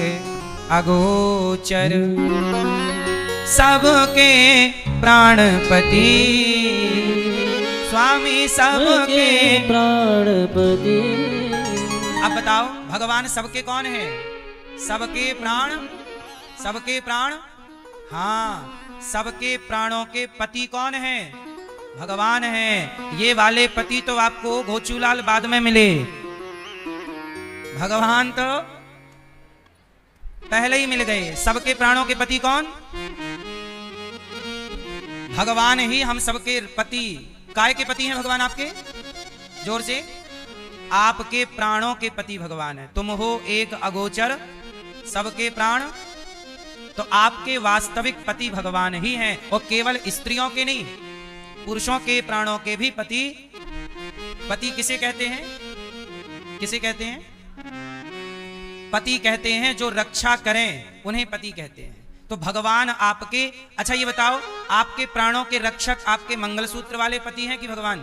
अगोचर, सबके प्राणपति, स्वामी सबके प्राणपति। अब बताओ, भगवान सबके कौन है? सबके प्राण, सबके प्राण, हाँ, सबके प्राणों के पति कौन है? भगवान है। ये वाले पति तो आपको घोचूलाल बाद में मिले, भगवान तो पहले ही मिल गए। सबके प्राणों के पति कौन? भगवान ही हम सबके पति। काय के पति हैं भगवान आपके? जोर से। आपके प्राणों के पति भगवान है। तुम हो एक अगोचर, सबके प्राण, तो आपके वास्तविक पति भगवान ही हैं। और केवल स्त्रियों के नहीं, पुरुषों के प्राणों के भी पति। पति किसे कहते हैं? किसे कहते हैं? पति कहते हैं जो रक्षा करें, उन्हें पति कहते हैं। तो भगवान आपके, अच्छा ये बताओ, आपके प्राणों के रक्षक आपके मंगलसूत्र वाले पति हैं कि भगवान?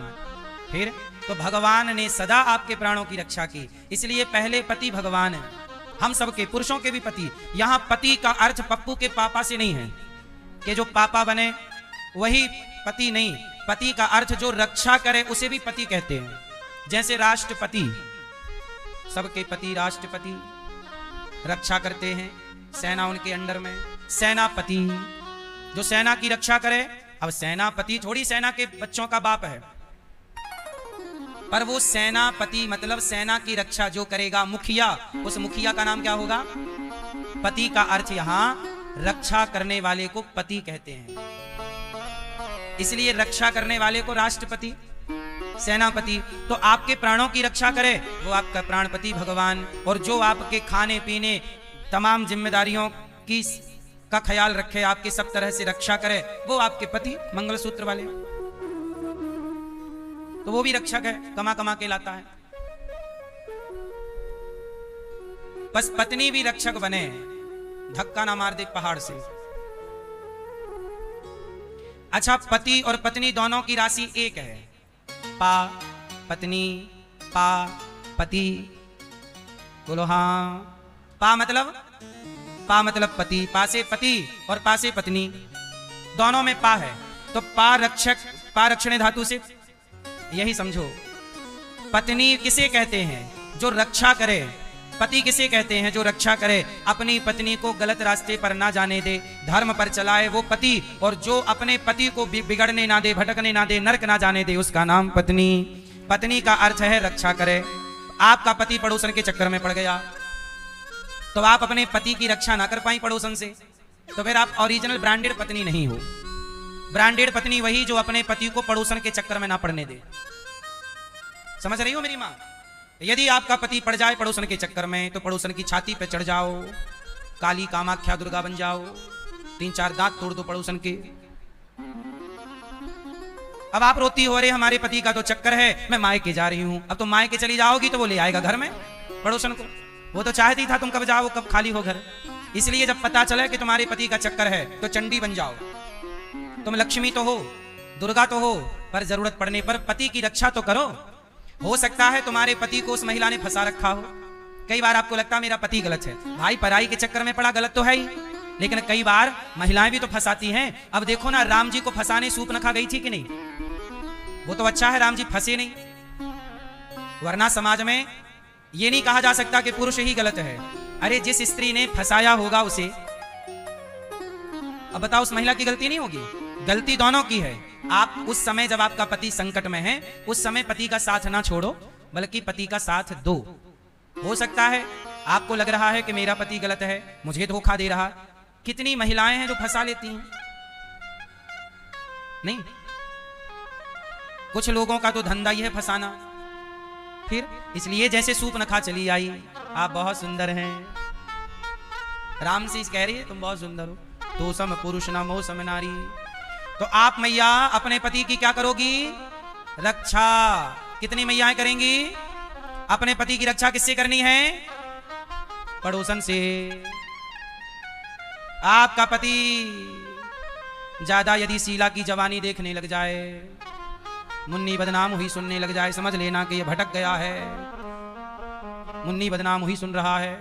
फिर तो भगवान ने सदा आपके प्राणों की रक्षा की, इसलिए पहले पति भगवान है। हम सबके, पुरुषों के भी पति। यहां पति का अर्थ पप्पू के पापा से नहीं है कि जो पापा बने वही पति, नहीं। पति का अर्थ जो रक्षा करे उसे भी पति कहते हैं। जैसे राष्ट्रपति, सबके पति राष्ट्रपति, रक्षा करते हैं सेना उनके अंडर में। सेनापति, जो सेना की रक्षा करे। अब सेनापति थोड़ी सेना के बच्चों का बाप है, पर वो सेनापति मतलब सेना की रक्षा जो करेगा, मुखिया, उस मुखिया का नाम क्या होगा? पति का अर्थ यहां रक्षा करने वाले को पति कहते हैं। इसलिए रक्षा करने वाले को राष्ट्रपति, सेनापति। तो आपके प्राणों की रक्षा करे वो आपका प्राणपति भगवान, और जो आपके खाने पीने तमाम जिम्मेदारियों की का ख्याल रखे, आपकी सब तरह से रक्षा करे, वो आपके पति मंगलसूत्र वाले। तो वो भी रक्षक है, कमा कमा के लाता है। बस पत्नी भी रक्षक बने, धक्का ना मार दे पहाड़ से। अच्छा, पति और पत्नी दोनों की राशि एक है, पा पत्नी, पा पति। बोलो हाँ। पा मतलब पति, पा से पति और पा से पत्नी, दोनों में पा है। तो पा रक्षक, पा रक्षण धातु से यही समझो। पत्नी किसे कहते हैं? जो रक्षा करे। पति किसे कहते हैं? जो रक्षा करे, अपनी पत्नी को गलत रास्ते पर ना जाने दे, धर्म पर चलाए, वो पति। और जो अपने पति को बिगड़ने ना दे, भटकने ना दे, नरक ना जाने दे, उसका नाम पत्नी। पत्नी का अर्थ है रक्षा करे। आपका पति पड़ोसन के चक्कर में पड़ गया तो आप अपने पति की रक्षा ना कर पाई पड़ोसन से, तो फिर आप ओरिजिनल ब्रांडेड पत्नी नहीं हो। ब्रांडेड पत्नी वही जो अपने पति को पड़ोसन के चक्कर में ना पड़ने दे। समझ रही हो मेरी मां? यदि आपका पति पड़ जाए पड़ोसन के चक्कर में, तो पड़ोसन की छाती पे चढ़ जाओ, काली कामाख्या दुर्गा बन जाओ, 3-4 दांत तोड़ दो पड़ोसन के। अब आप रोती हो, रहे हमारे पति का तो चक्कर है, मैं मायके जा रही हूं। अब तुम मायके चली जाओगी तो वो ले आएगा घर में पड़ोसन को। वो तो चाहती था तुम कब जाओ, कब खाली हो घर। इसलिए जब पता चले कि तुम्हारे पति का चक्कर है तो चंडी बन जाओ। तुम लक्ष्मी तो हो, दुर्गा तो हो, पर जरूरत पड़ने पर पति की रक्षा तो करो। हो सकता है तुम्हारे पति को उस महिला ने फंसा रखा हो। कई बार आपको लगता है मेरा पति गलत है, भाई पराई के चक्कर में पड़ा, गलत तो है ही, लेकिन कई बार महिलाएं भी तो फंसाती हैं। अब देखो ना, राम जी को फंसाने सूर्पनखा गई थी कि नहीं? वो तो अच्छा है राम जी फंसे नहीं, वरना समाज में ये नहीं कहा जा सकता कि पुरुष ही गलत है। अरे जिस स्त्री ने फंसाया होगा उसे, अब बताओ उस महिला की गलती नहीं होगी? गलती दोनों की है। आप उस समय जब आपका पति संकट में है, उस समय पति का साथ ना छोड़ो, बल्कि पति का साथ दो। हो सकता है आपको लग रहा है कि मेरा पति गलत है, मुझे धोखा दे रहा। कितनी महिलाएं हैं जो फंसा लेती हैं? नहीं, कुछ लोगों का तो धंधा ही है फंसाना। फिर इसलिए जैसे सूर्पनखा चली आई, आप बहुत सुंदर हैं, राम से कह रही है तुम बहुत सुंदर हो, तो सम पुरुष ना मोह सम नारी। तो आप मैया अपने पति की क्या करोगी? रक्षा। कितनी मैयाएं करेंगी? अपने पति की रक्षा किससे करनी है? पड़ोसन से। आपका पति ज्यादा यदि शीला की जवानी देखने लग जाए, मुन्नी बदनाम हुई सुनने लग जाए, समझ लेना कि ये भटक गया है, मुन्नी बदनाम हुई सुन रहा है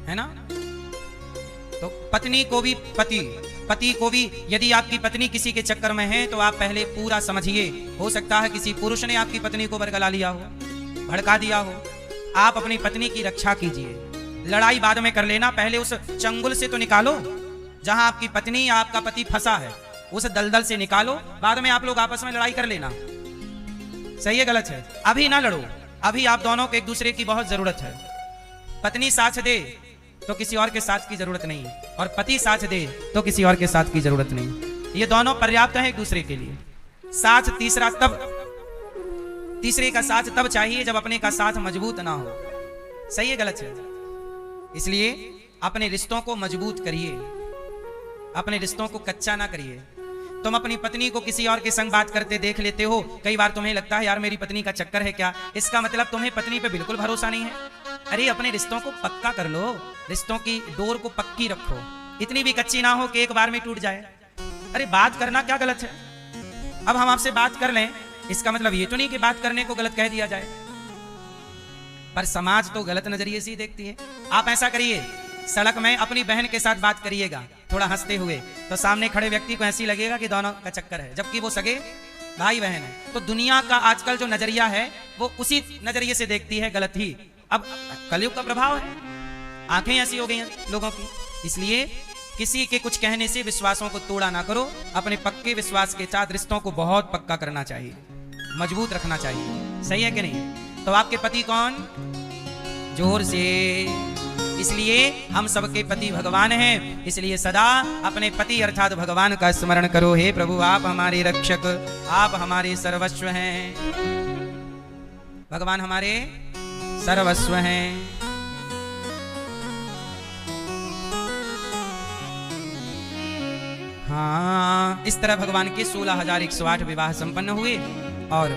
ना? तो पत्नी को भी पति को भी, यदि आपकी पत्नी किसी के चक्कर में है तो आप पहले पूरा समझिए। हो सकता है किसी पुरुष ने आपकी पत्नी को बरगला लिया हो, भड़का दिया हो। आप अपनी पत्नी की रक्षा कीजिए। लड़ाई बाद में कर लेना, पहले उस चंगुल से तो निकालो जहां आपकी पत्नी या आपका पति फंसा है, उस दलदल से निकालो। बाद में आप लोग आपस में लड़ाई कर लेना। सही है गलत है? अभी ना लड़ो, अभी आप दोनों को एक दूसरे की बहुत जरूरत है। पत्नी साथ दे तो किसी और के साथ की जरूरत नहीं, और पति साथ दे तो किसी और के साथ की जरूरत नहीं। ये दोनों पर्याप्त हैं एक दूसरे के लिए। साथ तीसरे का साथ तब चाहिए जब अपने का साथ मजबूत ना हो। सही है गलत है? इसलिए अपने रिश्तों को मजबूत करिए, अपने रिश्तों को कच्चा ना करिए। तुम अपनी पत्नी को किसी और के संग बात करते देख लेते हो, कई बार तुम्हें लगता है यार मेरी पत्नी का चक्कर है क्या, इसका मतलब तुम्हें पत्नी पे बिल्कुल भरोसा नहीं है। अरे अपने रिश्तों को पक्का कर लो, रिश्तों की डोर को पक्की रखो, इतनी भी कच्ची ना हो कि एक बार में टूट जाए। अरे बात करना क्या गलत है? अब हम आपसे बात कर लें, इसका मतलब ये तो नहीं कि बात करने को गलत कह दिया जाए, पर समाज तो गलत नजरिए से ही देखती है। आप ऐसा करिए, सड़क में अपनी बहन के साथ बात करिएगा थोड़ा हंसते हुए, तो सामने खड़े व्यक्ति को ऐसी लगेगा कि दोनों का चक्कर है, जबकि वो सगे भाई बहन है। तो दुनिया का आजकल जो नजरिया है वो उसी नजरिए से देखती है, गलत ही। अब कलयुग का प्रभाव है, आंखें ऐसी हो गई हैं लोगों की। इसलिए किसी के कुछ कहने से विश्वासों को तोड़ा ना करो, अपने पक्के विश्वास के साथ रिश्तों को बहुत पक्का करना चाहिए, मजबूत रखना चाहिए। सही है कि नहीं? तो आपके पति कौन? जोर से। इसलिए हम सबके पति भगवान हैं, इसलिए सदा अपने पति अर्थात भगवान का स्मरण करो। हे प्रभु, आप हमारे रक्षक, आप हमारे सर्वस्व हैं। भगवान हमारे सर्वस्व हैं। हाँ, इस तरह भगवान के 16,108 विवाह संपन्न हुए और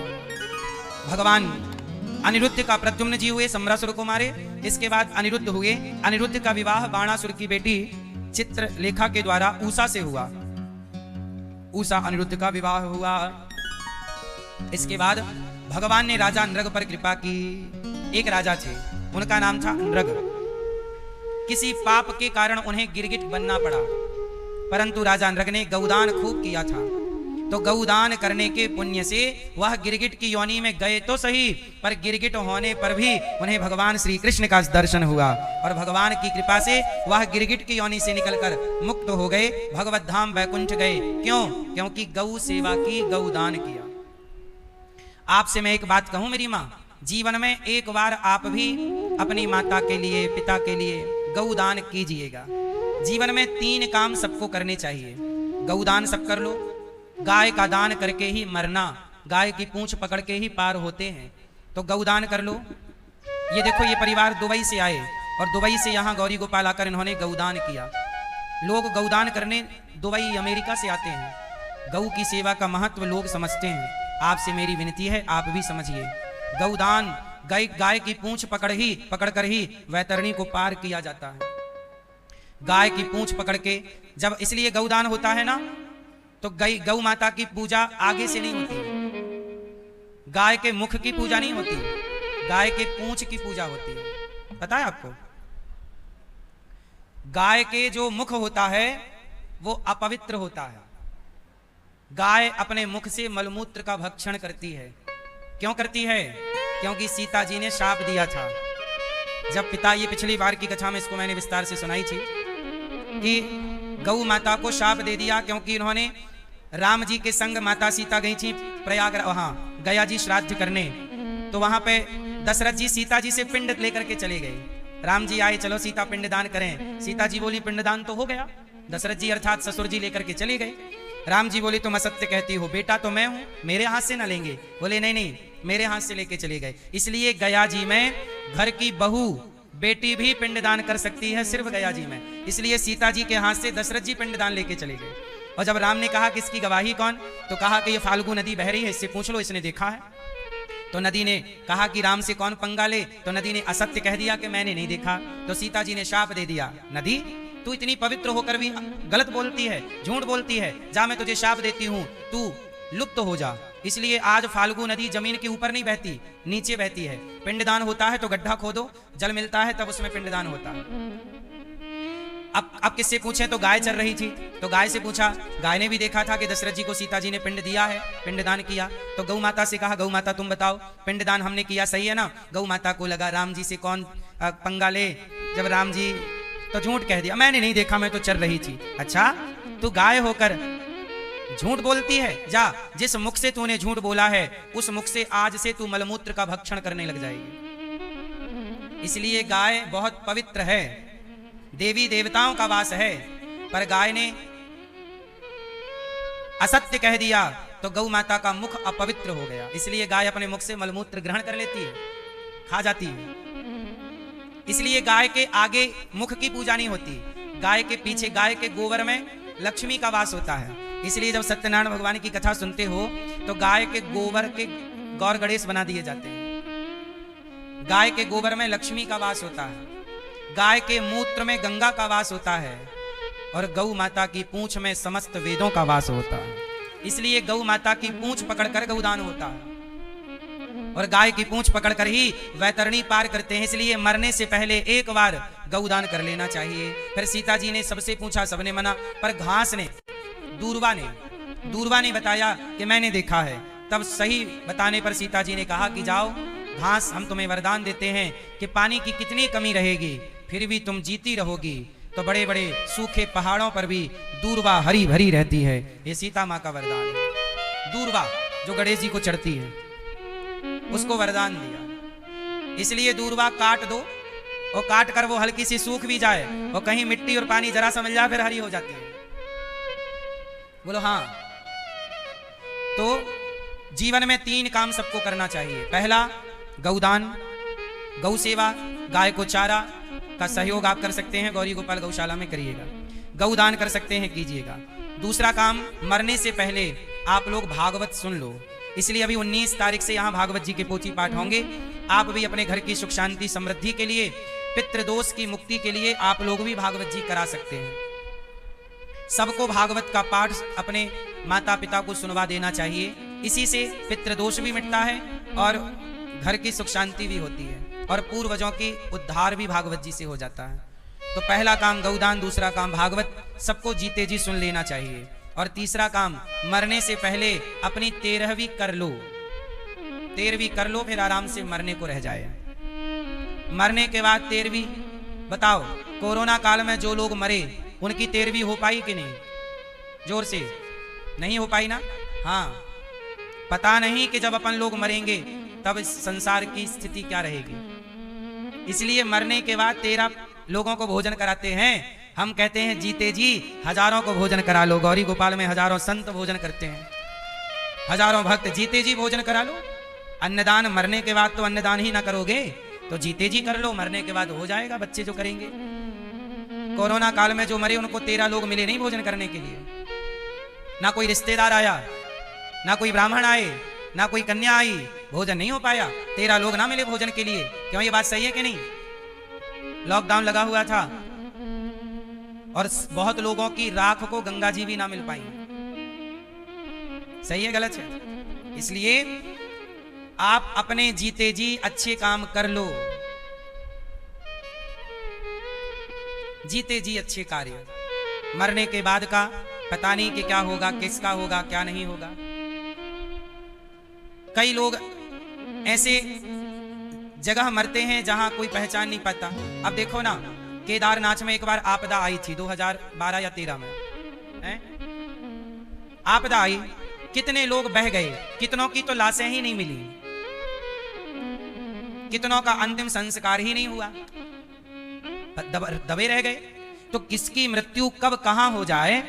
भगवान अनिरुद्ध का प्रद्युम्न जी हुए, सम्रासुर को मारे। इसके बाद अनिरुद्ध हुए। अनिरुद्ध का विवाह बाणासुर की बेटी चित्रलेखा के द्वारा उषा से हुआ। उषा अनिरुद्ध का विवाह हुआ। इसके बाद भगवान ने राजा नृग पर कृपा की। एक राजा थे, उनका नाम था नृग। किसी पाप के कारण उन्हें गिरगिट बनना पड़ा, परंतु राजा नृग ने गौदान खूब किया था, तो गौदान करने के पुण्य से वह गिरगिट की योनि में गए तो सही, पर गिरगिट होने पर भी उन्हें भगवान श्री कृष्ण का दर्शन हुआ और भगवान की कृपा से वह गिरगिट की योनि से निकलकर मुक्त हो गए, भगवत धाम वैकुंठ गए। क्यों? क्योंकि गौ सेवा की, गौदान किया। आपसे मैं एक बात कहूं मेरी मां, जीवन में एक बार आप भी अपनी माता के लिए, पिता के लिए गौदान कीजिएगा। जीवन में 3 काम सबको करने चाहिए। गौदान सब कर लो, गाय का दान करके ही मरना, गाय की पूंछ पकड़ के ही पार होते हैं, तो गौदान कर लो। ये देखो, ये परिवार दुबई से आए और दुबई से यहाँ गौरी गोपाल आकर इन्होंने गौदान किया। लोग गौदान करने दुबई, अमेरिका से आते हैं। गौ की सेवा का महत्व लोग समझते हैं। आपसे मेरी विनती है, आप भी समझिए। गौदान, गाय की पूंछ पकड़कर ही वैतरणी को पार किया जाता है। गाय की पूंछ पकड़ के, जब इसलिए गौदान होता है ना, तो गौ माता की पूजा आगे से नहीं होती, गाय के मुख की पूजा नहीं होती, गाय के पूंछ की पूजा होती है। पता है आपको? गाय के जो मुख होता है वो अपवित्र होता है। गाय अपने मुख से मलमूत्र का भक्षण करती है। क्यों करती है? क्योंकि सीता जी ने शाप दिया था। जब पिता, ये पिछली बार की कथा में इसको मैंने विस्तार से सुनाई थी कि गौ माता को शाप दे दिया, क्योंकि इन्होंने राम जी के संग माता सीता गई थी प्रयाग, वहां गया जी श्राद्ध करने, तो वहां पे दशरथ जी सीता जी से पिंड लेकर के चले गए। राम जी आए, चलो सीता पिंडदान करें। सीता जी बोली पिंडदान तो हो गया। दशरथ जी अर्थात ससुर जी लेकर के चले गए। राम जी बोले तुम असत्य कहती हो, बेटा तो मैं हूं, मेरे हाथ से ना लेंगे? बोले नहीं नहीं, मेरे हाथ से लेके चले गए। इसलिए गया जी में घर की बहू, बेटी भी पिंडदान कर सकती है, सिर्फ गया जी में। इसलिए सीता जी के हाथ से दशरथ जी पिंडदान लेके चले गए। और जब राम ने कहा कि इसकी गवाही कौन, तो कहा कि ये फाल्गु नदी बह रही है, इससे पूछ लो, इसने देखा है। तो नदी ने कहा कि राम से कौन पंगा ले, तो नदी ने असत्य कह दिया कि मैंने नहीं देखा। तो सीता जी ने शाप दे दिया, नदी तू इतनी पवित्र होकर भी गलत बोलती है, झूठ बोलती है, जा मैं तुझे शाप देती हूं, तू लुप्त हो जा। इसलिए आज फाल्गु नदी जमीन के ऊपर नहीं बहती, नीचे बहती है। पिंडदान होता है तो गड्ढा खोदो, जल मिलता है तब उसमें पिंडदान होता है। अब किससे पूछे, तो गाय चल रही थी, तो गाय से पूछा। गाय ने भी देखा था कि दशरथ जी को सीता जी ने पिंड दिया है, पिंडदान किया। तो गौ माता से कहा, गौ माता तुम बताओ, पिंडदान हमने किया सही है ना? गौ माता को लगा राम जी से कौन पंगा ले, जब राम जी तो झूठ कह दिया, मैंने नहीं देखा, मैं तो चल रही थी। अच्छा, तू गाय होकर झूठ बोलती है? जा, जिस मुख से तूने झूठ बोला है उस मुख से आज से तू मलमूत्र का भक्षण करने लग जाएगी। इसलिए गाय बहुत पवित्र है, देवी देवताओं का वास है, पर गाय ने असत्य कह दिया तो गौ माता का मुख अपवित्र हो गया। इसलिए गाय अपने मुख से मलमूत्र ग्रहण कर लेती है, खा जाती है। इसलिए गाय के आगे मुख की पूजा नहीं होती, गाय के पीछे, गाय के गोबर में लक्ष्मी का वास होता है। इसलिए जब सत्यनारायण भगवान की कथा सुनते हो तो गाय के गोबर के गौर गणेश बना दिए जाते हैं। गाय के गोबर में लक्ष्मी का वास होता है, गाय के मूत्र में गंगा का वास होता है, और गौ माता की पूंछ में समस्त वेदों का वास होता है। इसलिए गौ माता की पूंछ पकड़कर गौदान होता है, और गाय की पूंछ पकड़कर ही वैतरणी पार करते हैं। इसलिए मरने से पहले एक बार गौदान कर लेना चाहिए। फिर सीता जी ने सबसे पूछा, सबने मना, पर घास ने, दूरवा ने बताया कि मैंने देखा है। तब सही बताने पर सीता जी ने कहा कि जाओ घास, हम तुम्हें वरदान देते हैं कि पानी की कितनी कमी रहेगी फिर भी तुम जीती रहोगी, तो बड़े बड़े सूखे पहाड़ों पर भी दूर्वा हरी भरी रहती है। ये सीता माँ का वरदान है। दूर्वा जो गणेश जी को चढ़ती है उसको वरदान दिया, इसलिए दूर्वा काट दो और काट कर वो हल्की सी सूख भी जाए और कहीं मिट्टी और पानी जरा सा मिल जाए फिर हरी हो जाती है। बोलो हाँ। तो जीवन में 3 काम सबको करना चाहिए। पहला गौदान, गौ सेवा, गाय को चारा का सहयोग आप कर सकते हैं, गौरी गोपाल गौशाला में करिएगा। गौदान कर सकते हैं, कीजिएगा। दूसरा काम, मरने से पहले आप लोग भागवत सुन लो। इसलिए अभी 19 तारीख से यहाँ भागवत जी के पोथी पाठ होंगे। आप भी अपने घर की सुख शांति समृद्धि के लिए, पितृदोष की मुक्ति के लिए आप लोग भी भागवत जी करा सकते हैं। सबको भागवत का पाठ अपने माता पिता को सुनवा देना चाहिए। इसी से पितृदोष भी मिटता है और घर की सुख शांति भी होती है और पूर्वजों की उद्धार भी भागवत जी से हो जाता है। तो पहला काम गौदान, दूसरा काम भागवत सबको जीते जी सुन लेना चाहिए। और तीसरा काम, मरने से पहले अपनी 13वीं कर लो। 13वीं कर लो, फिर आराम से मरने को रह जाए। मरने के बाद 13वीं, बताओ कोरोना काल में जो लोग मरे उनकी 13वीं हो पाई कि नहीं? जोर से नहीं हो पाई ना? हाँ, पता नहीं कि जब अपन लोग मरेंगे तब इस संसार की स्थिति क्या रहेगी। इसलिए मरने के बाद 13 लोगों को भोजन कराते हैं। हम कहते हैं जीते जी हजारों को भोजन करा लो। गौरी गोपाल में हजारों संत भोजन करते हैं, हजारों भक्त, जीते जी भोजन करा लो। अन्नदान, मरने के बाद तो अन्नदान ही ना करोगे तो जीते जी कर लो, मरने के बाद हो जाएगा बच्चे जो करेंगे। कोरोना काल में जो मरे उनको 13 लोग मिले नहीं भोजन करने के लिए। ना कोई रिश्तेदार आया, ना कोई ब्राह्मण आए, ना कोई कन्या आई, भोजन नहीं हो पाया। 13 लोग ना मिले भोजन के लिए। क्यों, ये बात सही है कि नहीं? लॉकडाउन लगा हुआ था और बहुत लोगों की राख को गंगा जी भी ना मिल पाई। सही है गलत है? इसलिए आप अपने जीते जी अच्छे काम कर लो। जीते जी अच्छे कार्य। मरने के बाद का पता नहीं कि क्या होगा, किसका होगा, क्या नहीं होगा। कई लोग ऐसे जगह मरते हैं जहां कोई पहचान नहीं पाता। अब देखो ना, केदारनाथ में एक बार आपदा आई थी 2012 या 13 में, हैं? आपदा आई, कितने लोग बह गए, कितनों की तो लाशें ही नहीं मिली, कितनों का अंतिम संस्कार ही नहीं हुआ, दबे रह गए। तो किसकी मृत्यु कब कहां हो जाए,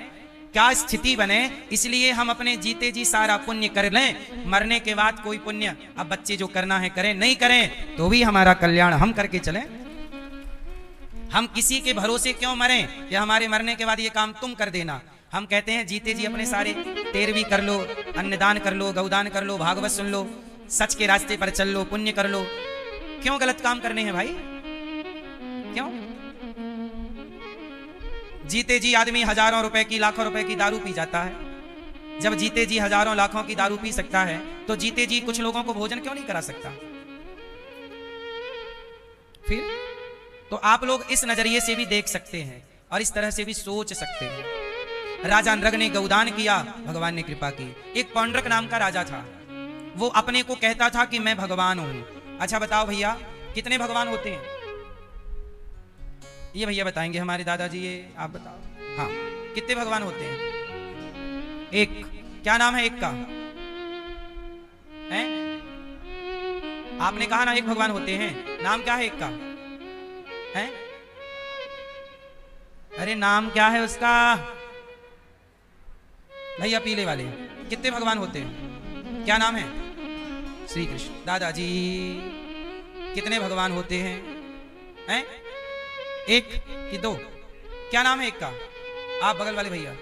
क्या स्थिति बने, इसलिए हम अपने जीते जी सारा पुण्य कर लें। मरने के बाद कोई पुण्य अब बच्चे जो करना है करें, नहीं करें तो भी हमारा कल्याण हम करके चलें। हम किसी के भरोसे क्यों मरें कि हमारे मरने के बाद ये काम तुम कर देना। हम कहते हैं जीते जी अपने सारे 13वीं कर लो, अन्नदान कर लो, गौदान कर लो, भागवत सुन लो, सच के रास्ते पर चल लो, पुण्य कर लो। क्यों गलत काम करने हैं भाई? क्यों? जीते जी आदमी हजारों रुपए की, लाखों रुपए की दारू पी जाता है। जब जीते जी हजारों लाखों की दारू पी सकता है तो जीते जी कुछ लोगों को भोजन क्यों नहीं करा सकता? फिर तो आप लोग इस नजरिए से भी देख सकते हैं और इस तरह से भी सोच सकते हैं। राजा नृग ने गौदान किया, भगवान ने कृपा की। एक पौंड्रक नाम का राजा था, वो अपने को कहता था कि मैं भगवान हूं। अच्छा बताओ भैया, कितने भगवान होते हैं? ये भैया बताएंगे हमारे दादाजी, ये आप बताओ। हाँ, कितने भगवान होते हैं? एक। क्या नाम है एक का? हैं? आपने कहा ना एक भगवान होते हैं, नाम क्या है एक का? हैं? अरे नाम क्या है उसका भैया? पीले वाले। कितने भगवान होते हैं? क्या नाम है? श्री कृष्ण। दादाजी कितने भगवान होते हैं? हैं? एक कि दो? क्या नाम है एक का? आप बगल वाले भैया,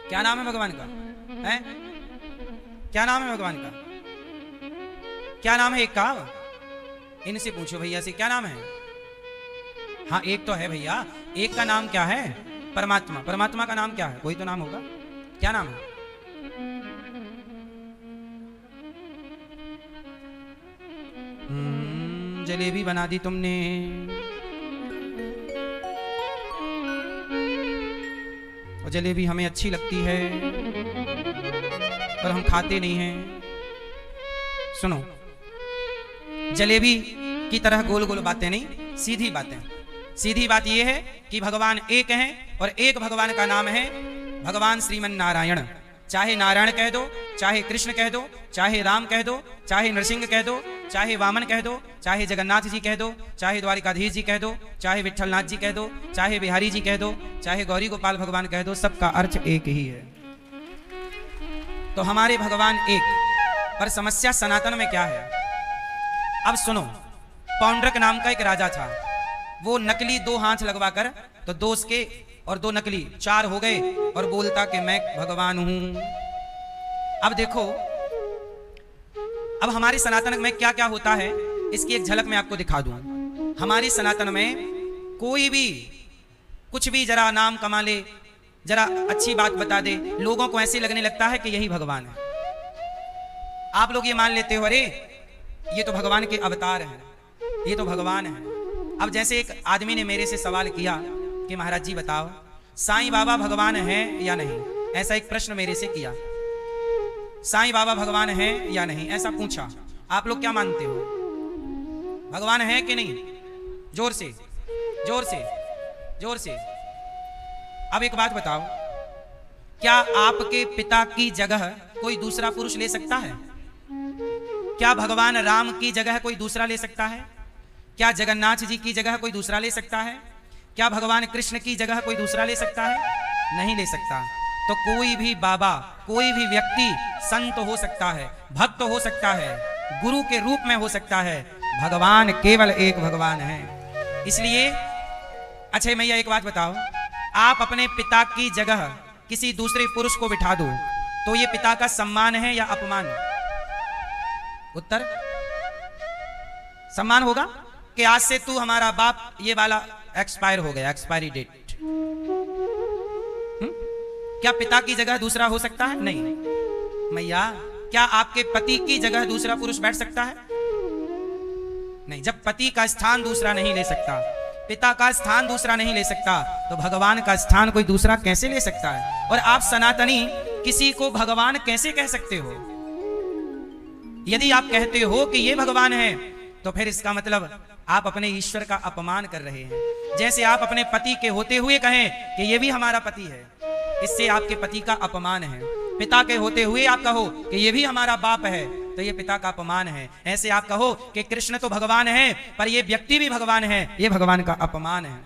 क्या नाम है भगवान का? हैं? क्या नाम है भगवान का? क्या नाम है एक का? इनसे पूछो भैया से, क्या नाम है? हाँ एक तो है भैया, एक का नाम क्या है? परमात्मा। परमात्मा का नाम क्या है? कोई तो नाम होगा। क्या नाम है? जलेबी बना दी तुमने। और जलेबी हमें अच्छी लगती है पर हम खाते नहीं हैं। सुनो, जलेबी की तरह गोल गोल बातें नहीं, सीधी बातें, सीधी बात यह है कि भगवान एक हैं और एक भगवान का नाम है भगवान श्रीमन नारायण। चाहे नारायण कह दो, चाहे कृष्ण कह दो, चाहे राम कह दो, चाहे नरसिंह कह दो, चाहे वामन कह दो, चाहे जगन्नाथ जी कह दो, चाहे द्वारिकाधीश जी कह दो, चाहे विठलनाथ जी कह दो, चाहे बिहारी जी कह दो, चाहे गौरी गोपाल भगवान कह दो, सबका अर्थ एक ही है। तो हमारे भगवान एक, पर समस्या सनातन में क्या है? अब सुनो, पौंड्रक नाम का एक राजा था। वो नकली 2 हाथ लगवाकर, तो 2 उसके और 2 नकली 4 हो गए, और बोलता कि मैं भगवान हूं। अब देखो, अब हमारे सनातन में क्या क्या होता है, इसकी एक झलक मैं आपको दिखा दूं। हमारे सनातन में कोई भी कुछ भी जरा नाम कमा ले, जरा अच्छी बात बता दे, लोगों को ऐसे लगने लगता है कि यही भगवान है। आप लोग ये मान लेते हो, अरे ये तो भगवान के अवतार हैं, ये तो भगवान है। अब जैसे एक आदमी ने मेरे से सवाल किया कि महाराज जी बताओ, साईं बाबा भगवान हैं या नहीं? ऐसा एक प्रश्न मेरे से किया, साईं बाबा भगवान हैं या नहीं, ऐसा पूछा। आप लोग क्या मानते हो, भगवान है कि नहीं? जोर से, जोर से, जोर से। अब एक बात बताओ, क्या आपके पिता की जगह कोई दूसरा पुरुष ले सकता है? क्या भगवान राम की जगह कोई दूसरा ले सकता है? क्या जगन्नाथ जी की जगह कोई दूसरा ले सकता है? क्या भगवान कृष्ण की जगह कोई दूसरा ले सकता है? नहीं ले सकता। तो कोई भी बाबा, कोई भी व्यक्ति संत हो सकता है, भक्त हो सकता है, गुरु के रूप में हो सकता है, भगवान केवल एक भगवान है। इसलिए अच्छा मैया एक बात बताओ, आप अपने पिता की जगह किसी दूसरे पुरुष को बिठा दो तो ये पिता का सम्मान है या अपमान? उत्तर सम्मान होगा कि आज से तू हमारा बाप, ये वाला एक्सपायर हो गया, एक्सपायरी डेट। क्या पिता की जगह दूसरा हो सकता है? नहीं। मैया क्या आपके पति की जगह दूसरा पुरुष बैठ सकता है? नहीं। जब पति का स्थान दूसरा नहीं ले सकता, पिता का स्थान दूसरा नहीं ले सकता, तो भगवान का स्थान कोई दूसरा कैसे ले सकता है? और आप सनातनी किसी को भगवान कैसे कह सकते हो? यदि आप कहते हो कि ये भगवान है, तो फिर इसका मतलब आप अपने ईश्वर का अपमान कर रहे हैं। जैसे आप अपने पति के होते हुए कहें कि ये भी हमारा पति है, इससे आपके पति का अपमान है। पिता के होते हुए आप कहो कि ये भी हमारा बाप है, तो ये पिता का अपमान है। ऐसे आप कहो कि कृष्ण तो भगवान है, पर ये व्यक्ति भी भगवान है, ये भगवान का अपमान है।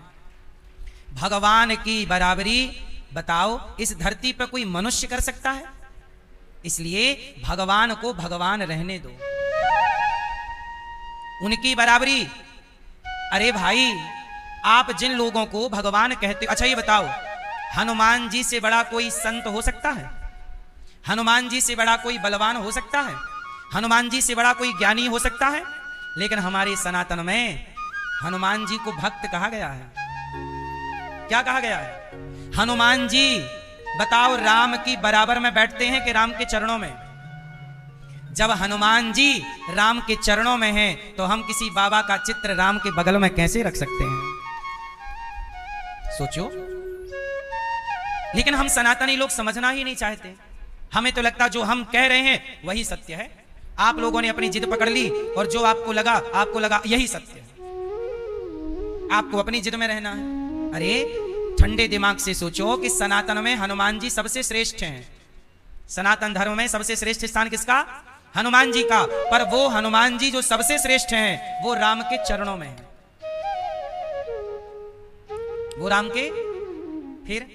भगवान की बराबरी बताओ इस धरती पर कोई मनुष्य कर सकता है? इसलिए भगवान को भगवान रहने दो, उनकी बराबरी। अरे भाई, आप जिन लोगों को भगवान कहते, अच्छा ये बताओ, हनुमान जी से बड़ा कोई संत हो सकता है? हनुमान जी से बड़ा कोई बलवान हो सकता है? हनुमान जी से बड़ा कोई ज्ञानी हो सकता है? लेकिन हमारे सनातन में हनुमान जी को भक्त कहा गया है। क्या कहा गया है? हनुमान जी बताओ राम की बराबर में बैठते हैं कि राम के चरणों में? जब हनुमान जी राम के चरणों में हैं, तो हम किसी बाबा का चित्र राम के बगल में कैसे रख सकते हैं? सोचो। लेकिन हम सनातनी लोग समझना ही नहीं चाहते। हमें तो लगता जो हम कह रहे हैं वही सत्य है। आप लोगों ने अपनी जिद पकड़ ली और जो आपको लगा यही सत्य है। आपको अपनी जिद में रहना है। अरे ठंडे दिमाग से सोचो कि सनातन में हनुमान जी सबसे श्रेष्ठ हैं। सनातन धर्म में सबसे श्रेष्ठ स्थान किसका? हनुमान जी का। पर वो हनुमान जी जो सबसे श्रेष्ठ हैं, वो राम के चरणों में है। वो राम के, फिर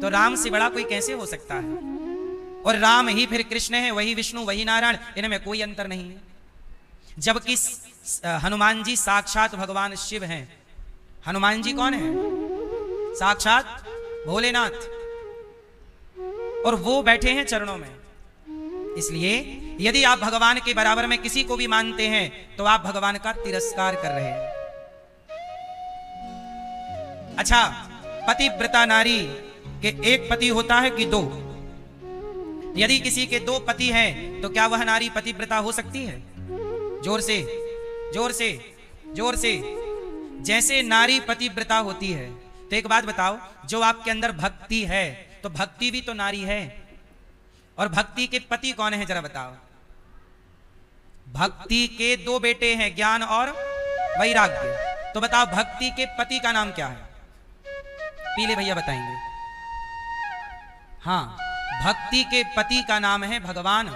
तो राम से बड़ा कोई कैसे हो सकता है? और राम ही फिर कृष्ण है, वही विष्णु, वही नारायण, इनमें कोई अंतर नहीं है। जबकि हनुमान जी साक्षात भगवान शिव हैं। हनुमान जी कौन है? साक्षात भोलेनाथ, और वो बैठे हैं चरणों में। इसलिए यदि आप भगवान के बराबर में किसी को भी मानते हैं, तो आप भगवान का तिरस्कार कर रहे हैं। अच्छा, पतिव्रता नारी के एक पति होता है कि 2? यदि किसी के 2 पति हैं, तो क्या वह नारी पतिव्रता हो सकती है? जोर से, जोर से, जोर से। जैसे नारी पतिव्रता होती है, तो एक बात बताओ, जो आपके अंदर भक्ति है, तो भक्ति भी तो नारी है। और भक्ति के पति कौन है जरा बताओ? भक्ति के 2 बेटे हैं, ज्ञान और वैराग्य। तो बताओ भक्ति के पति का नाम क्या है? पीले भैया बताएंगे। हाँ, भक्ति के पति का नाम है भगवान।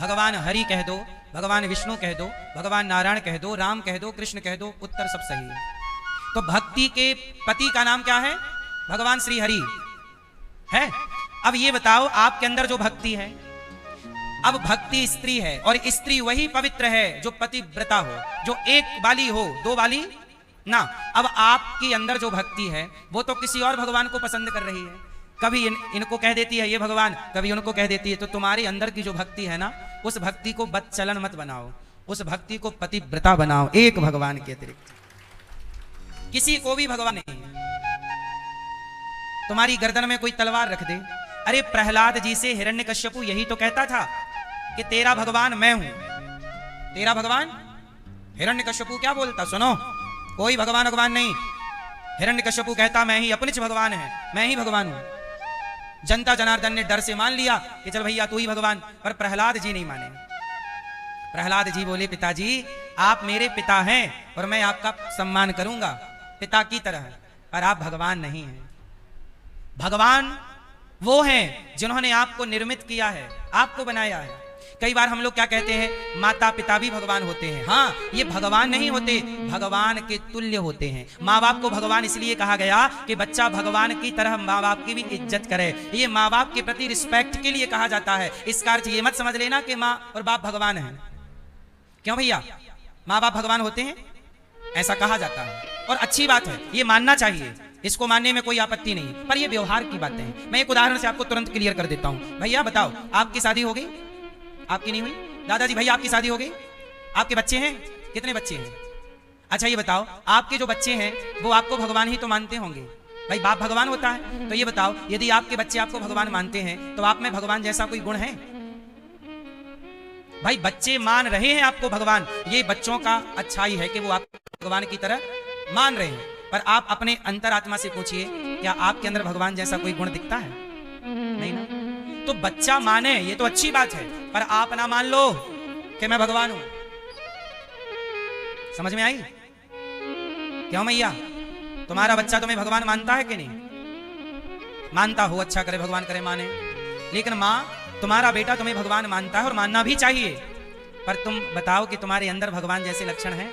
भगवान हरि कह दो, भगवान विष्णु कह दो, भगवान नारायण कह दो, राम कह दो, कृष्ण कह दो, उत्तर सब सही है। तो भक्ति के पति का नाम क्या है? भगवान श्री हरि है। अब ये बताओ आपके अंदर जो भक्ति है, अब भक्ति स्त्री है और स्त्री वही पवित्र है जो पतिव्रता हो, जो एक वाली हो, दो वाली ना। अब आपके अंदर जो भक्ति है वो तो किसी और भगवान को पसंद कर रही है, कभी इनको कह देती है ये भगवान, कभी उनको कह देती है। तो तुम्हारे अंदर की जो भक्ति है ना, उस भक्ति को बदचलन मत बनाओ, उस भक्ति को पतिव्रता बनाओ, एक भगवान के अतिरिक्त किसी को भी भगवान नहीं है। तुम्हारी गर्दन में कोई तलवार रख दे, अरे प्रहलाद जी से हिरण्यकश्यपु यही तो कहता था कि तेरा भगवान मैं हूं, तेरा भगवान। हिरण्यकश्यपु क्या बोलता सुनो, कोई भगवान भगवान नहीं। हिरण्यकश्यपु कहता मैं ही अपनिच भगवान है, मैं ही भगवान हूं। जनता जनार्दन ने डर से मान लिया कि चल भैया तू ही भगवान, पर प्रहलाद जी नहीं माने। प्रहलाद जी बोले पिताजी आप मेरे पिता हैं और मैं आपका सम्मान करूंगा पिता की तरह, पर आप भगवान नहीं हैं। भगवान वो हैं जिन्होंने आपको निर्मित किया है, आपको बनाया है। कई बार हम लोग क्या कहते हैं, माता पिता भी भगवान होते हैं। हाँ, ये भगवान नहीं होते, भगवान के तुल्य होते हैं। माँ बाप को भगवान इसलिए कहा गया कि बच्चा भगवान की तरह माँ बाप की भी इज्जत करे। ये माँ बाप के प्रति रिस्पेक्ट के लिए कहा जाता है। इसका अर्थ ये मत समझ लेना कि माँ और बाप भगवान है। क्यों भैया, माँ बाप भगवान होते हैं ऐसा कहा जाता है और अच्छी बात है, ये मानना चाहिए, इसको मानने में कोई आपत्ति नहीं, पर ये व्यवहार की बातें हैं। मैं एक उदाहरण से आपको तुरंत क्लियर कर देता हूं। भैया बताओ आपकी शादी हो गई? आपकी नहीं हुई? दादाजी भैया आपकी शादी हो गई? आपके बच्चे हैं? कितने बच्चे हैं? अच्छा ये बताओ आपके जो बच्चे हैं वो आपको भगवान ही तो मानते होंगे। भाई बाप भगवान होता है, तो ये बताओ यदि आपके बच्चे आपको भगवान मानते हैं तो आप में भगवान जैसा कोई गुण है? भाई बच्चे मान रहे हैं आपको भगवान, ये बच्चों का अच्छाई है कि वो आपको भगवान की तरह मान रहे हैं। पर आप अपने अंतरात्मा से पूछिए क्या आपके अंदर भगवान जैसा कोई गुण दिखता है? नहीं ना। तो बच्चा माने ये तो अच्छी बात है, पर आप ना मान लो कि मैं भगवान हूं। समझ में आई? क्यों मैया, तुम्हारा बच्चा तुम्हें भगवान मानता है कि नहीं? मानता हो, अच्छा करे, भगवान करे माने। लेकिन मां तुम्हारा बेटा तुम्हें भगवान मानता है और मानना भी चाहिए, पर तुम बताओ कि तुम्हारे अंदर भगवान जैसे लक्षण हैं?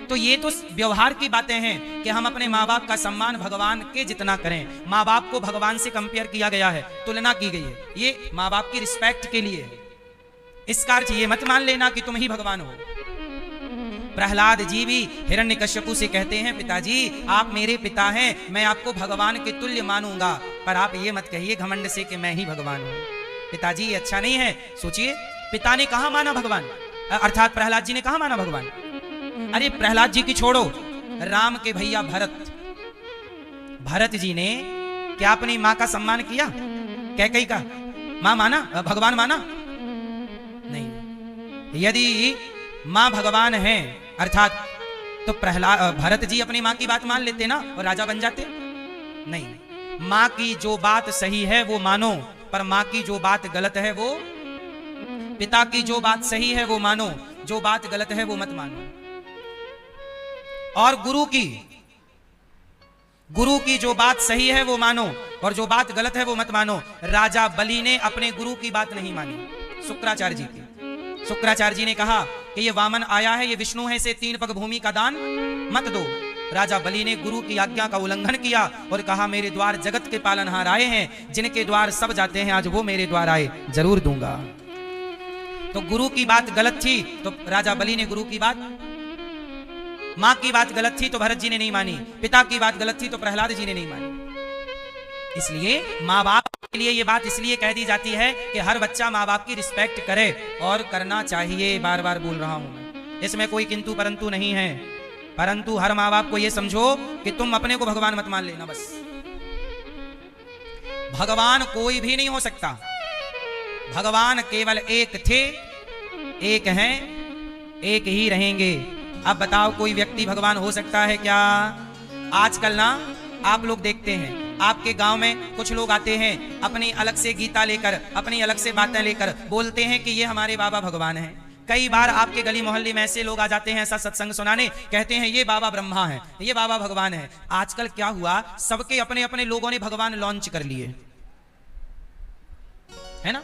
तो ये तो व्यवहार की बातें हैं कि हम अपने माँ बाप का सम्मान भगवान के जितना करें। माँ बाप को भगवान से कंपेयर किया गया है, तुलना की गई है, ये माँ बाप की रिस्पेक्ट के लिए है। इसका अर्थ ये मत मान लेना कि तुम ही भगवान हो। प्रहलाद जी भी हिरण्यकश्यपु से कहते हैं पिताजी आप मेरे पिता हैं, मैं आपको भगवान के तुल्य मानूंगा, पर आप ये मत कहिए घमंड से कि मैं ही भगवान हूं। पिताजी ये अच्छा नहीं है। सोचिए पिता ने कहां माना भगवान, अर्थात प्रहलाद जी ने कहां माना भगवान? अरे प्रहलाद जी की छोड़ो, राम के भैया भरत जी ने क्या अपनी मां का सम्मान किया? कैकेयी का मां माना, भगवान माना? नहीं। यदि मां भगवान है अर्थात तो भरत जी अपनी मां की बात मान लेते ना और राजा बन जाते? नहीं। मां की जो बात सही है वो मानो, पर मां की जो बात गलत है वो, पिता की जो बात सही है वो मानो, जो बात गलत है वो मत मानो। और गुरु की जो बात सही है वो मानो और जो बात गलत है वो मत मानो। राजा बलि ने अपने गुरु की बात नहीं मानी, शुक्राचार्य जी की। शुक्राचार्य जी ने कहा कि ये वामन आया है, ये विष्णु है, इसे 3 पग भूमि का दान मत दो। राजा बलि ने गुरु की आज्ञा का उल्लंघन किया और कहा मेरे द्वार जगत के पालनहार आए हैं, जिनके द्वार सब जाते हैं, आज वो मेरे द्वार आए, जरूर दूंगा। तो गुरु की बात गलत थी तो राजा बलि ने गुरु की बात, मां की बात गलत थी तो भरत जी ने नहीं मानी, पिता की बात गलत थी तो प्रहलाद जी ने नहीं मानी। इसलिए माँ बाप के लिए ये बात इसलिए कह दी जाती है कि हर बच्चा माँ बाप की रिस्पेक्ट करे, और करना चाहिए। बार बार बोल रहा हूं मैं, इसमें कोई किंतु परंतु नहीं है। परंतु हर माँ बाप को ये समझो कि तुम अपने को भगवान मत मान लेना। बस भगवान कोई भी नहीं हो सकता, भगवान केवल एक थे, एक हैं, एक ही रहेंगे। अब बताओ कोई व्यक्ति भगवान हो सकता है क्या? आजकल ना आप लोग देखते हैं आपके गांव में कुछ लोग आते हैं अपनी अलग से गीता लेकर, अपनी अलग से बातें लेकर, बोलते हैं कि ये हमारे बाबा भगवान हैं। कई बार आपके गली मोहल्ले में ऐसे लोग आ जाते हैं ऐसा सत्संग सुनाने, कहते हैं ये बाबा ब्रह्मा है, ये बाबा भगवान है। आजकल क्या हुआ, सबके अपने अपने लोगों ने भगवान लॉन्च कर लिए, है ना।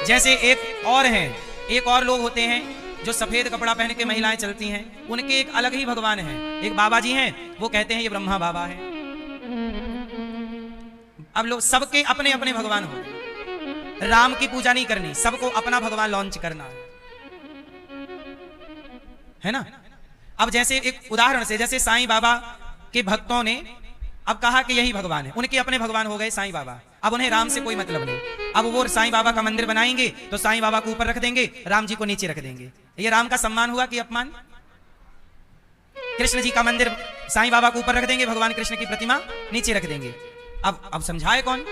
जैसे एक और लोग होते हैं जो सफेद कपड़ा पहन के महिलाएं चलती हैं, उनके एक अलग ही भगवान है। एक बाबा जी हैं, वो कहते हैं ये ब्रह्मा बाबा है। अब लोग सबके अपने अपने भगवान हो गए। राम की पूजा नहीं करनी, सबको अपना भगवान लॉन्च करना है ना। अब जैसे एक उदाहरण से, जैसे साईं बाबा के भक्तों ने अब कहा कि यही भगवान है, उनके अपने भगवान हो गए साईं बाबा। अब उन्हें राम से कोई मतलब नहीं। अब वो साईं बाबा का मंदिर बनाएंगे तो साईं बाबा को ऊपर रख देंगे, राम जी को नीचे रख देंगे। ये राम का सम्मान हुआ कि अपमान। कृष्ण जी का मंदिर साईं बाबा को ऊपर रख देंगे, भगवान कृष्ण की प्रतिमा नीचे रख देंगे। अब समझाए कौन।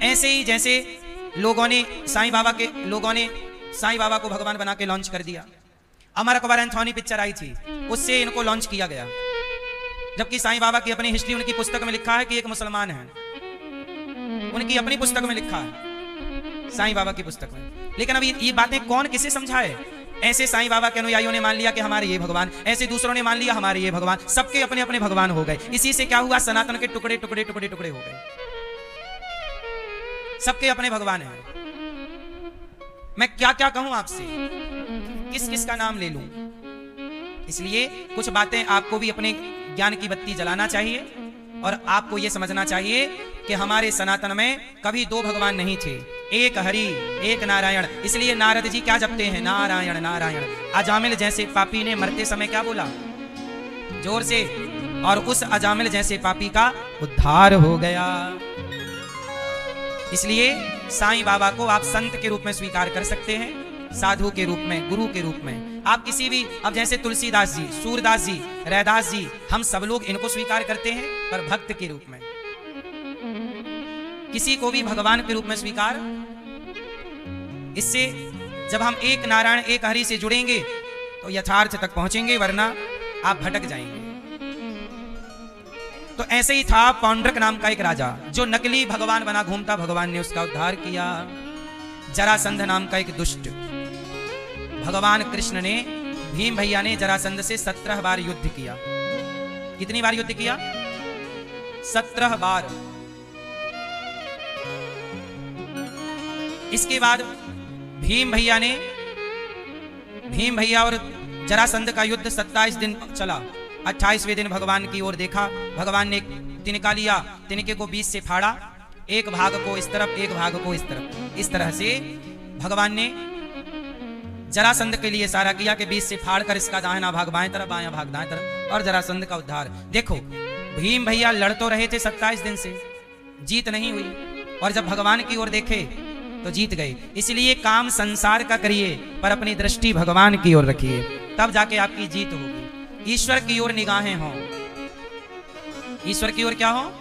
ऐसे ही जैसे साईं बाबा को भगवान बना के लॉन्च कर दिया। अमर अकबर एंथोनी पिक्चर आई थी, उससे इनको लॉन्च किया गया, जबकि साईं बाबा की अपनी हिस्ट्री उनकी पुस्तक में लिखा है कि एक मुसलमान है, उनकी अपनी पुस्तक में लिखा है, साईं बाबा की पुस्तक में। लेकिन अब ये बातें कौन किसे समझाए। ऐसे साईं बाबा के अनुयायियों ने मान लिया कि हमारे ये भगवान, ऐसे दूसरों ने मान लिया हमारे ये भगवान, सबके अपने अपने भगवान हो गए। इसी से क्या हुआ, सनातन के टुकड़े टुकड़े टुकड़े टुकड़े हो गए, सबके अपने भगवान हैं। मैं क्या क्या कहूं आपसे, किस किस का नाम ले लूं। इसलिए कुछ बातें आपको भी अपने ज्ञान की बत्ती जलाना चाहिए और आपको यह समझना चाहिए कि हमारे सनातन में कभी दो भगवान नहीं थे, एक हरि एक नारायण। इसलिए नारद जी क्या जपते हैं, नारायण नारायण। अजामिल जैसे पापी ने मरते समय क्या बोला, जोर से, और उस अजामिल जैसे पापी का उद्धार हो गया। इसलिए साईं बाबा को आप संत के रूप में स्वीकार कर सकते हैं, साधु के रूप में, गुरु के रूप में। आप किसी भी, अब जैसे तुलसीदास जी, सूरदास जी, रैदास जी, हम सब लोग इनको स्वीकार करते हैं, पर भक्त के रूप में। किसी को भी भगवान के रूप में स्वीकार, इससे जब हम एक नारायण एक हरि से जुड़ेंगे तो यथार्थ तक पहुंचेंगे, वरना आप भटक जाएंगे। तो ऐसे ही था पौंड्रक नाम का एक राजा, जो नकली भगवान बना घूमता, भगवान ने उसका उद्धार किया। जरासंध नाम का एक दुष्ट, भगवान कृष्ण ने, भीम भैया ने जरासंध से 17 बार युद्ध किया। कितनी बार युद्ध किया, 17 बार। इसके बाद भीम भैया और जरासंध का युद्ध 27 दिन चला। 28वें दिन भगवान की ओर देखा, भगवान ने एक तिनका लिया, तिनके को 20 से फाड़ा, एक भाग को इस तरफ एक भाग को इस तरफ। इस तरह से भगवान ने जरासंध के लिए इशारा किया कि 20 से फाड़ कर इसका दाहिना भाग बाएं तरफ, बायां भाग दाएं तरफ, और जरासंध का उद्धार। देखो भीम भैया लड़ तो रहे थे 27 दिन से, जीत नहीं हुई, और जब भगवान की ओर देखे तो जीत गए। इसलिए काम संसार का करिए पर अपनी दृष्टि भगवान की ओर रखिए, तब जाके आपकी जीत होगी। ईश्वर की ओर निगाहें हों, ईश्वर की ओर क्या हो,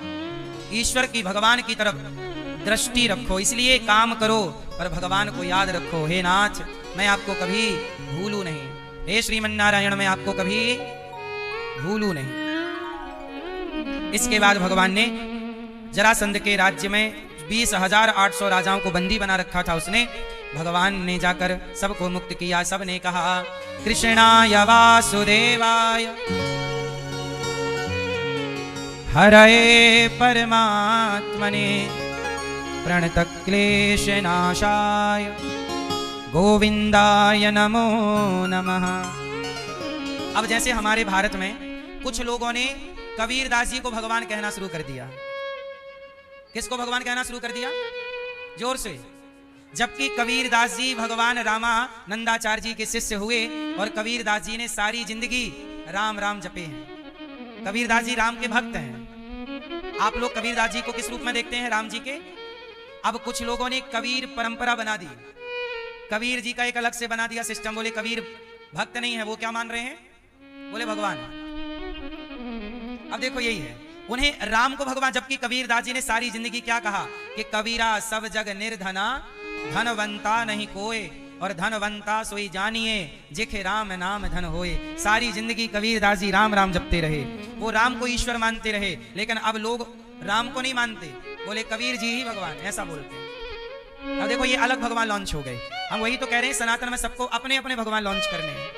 ईश्वर की, भगवान की तरफ दृष्टि रखो। इसलिए काम करो पर भगवान को याद रखो। हे नाथ, मैं आपको कभी भूलू नहीं, हे श्रीमन नारायण, मैं आपको कभी भूलू नहीं। इसके बाद भगवान ने जरासंध के राज्य में 20,800 राजाओं को बंदी बना रखा था। उसने, भगवान ने जाकर सबको मुक्त किया। सबने कहा कृष्णाय वासुदेवाय हरये परमात्मने प्रणतक्लेशनाशाय गोविंदाय नमो नमः। अब जैसे हमारे भारत में कुछ लोगों ने कबीरदास जी को भगवान कहना शुरू कर दिया। किसको भगवान कहना शुरू कर दिया, जोर से। जबकि कबीरदास जी भगवान रामानंदाचार्य जी के शिष्य हुए और कबीरदास जी ने सारी जिंदगी राम राम जपे हैं। कबीरदास जी राम के भक्त हैं। आप लोग कबीरदास जी को किस रूप में देखते हैं, राम जी के। अब कुछ लोगों ने कबीर परंपरा बना दी, कबीर जी का एक अलग से बना दिया सिस्टम। बोले कबीर भक्त नहीं है, वो क्या मान रहे हैं, बोले भगवान। अब देखो यही है, उन्हें राम को भगवान, जबकि कबीरदास जी ने सारी जिंदगी क्या कहा कि कबीरा सब जग निर्धना, धनवंता नहीं कोय, और धनवंता सोई जानिए, जिखे राम नाम धन होए। सारी जिंदगी कबीरदास जी राम राम जपते रहे, वो राम को ईश्वर मानते रहे। लेकिन अब लोग राम को नहीं मानते, बोले कबीर जी ही भगवान, ऐसा बोलते हैं। अब देखो ये अलग भगवान लॉन्च हो गए। हम वही तो कह रहे हैं, सनातन में सबको अपने अपने भगवान लॉन्च करने हैं।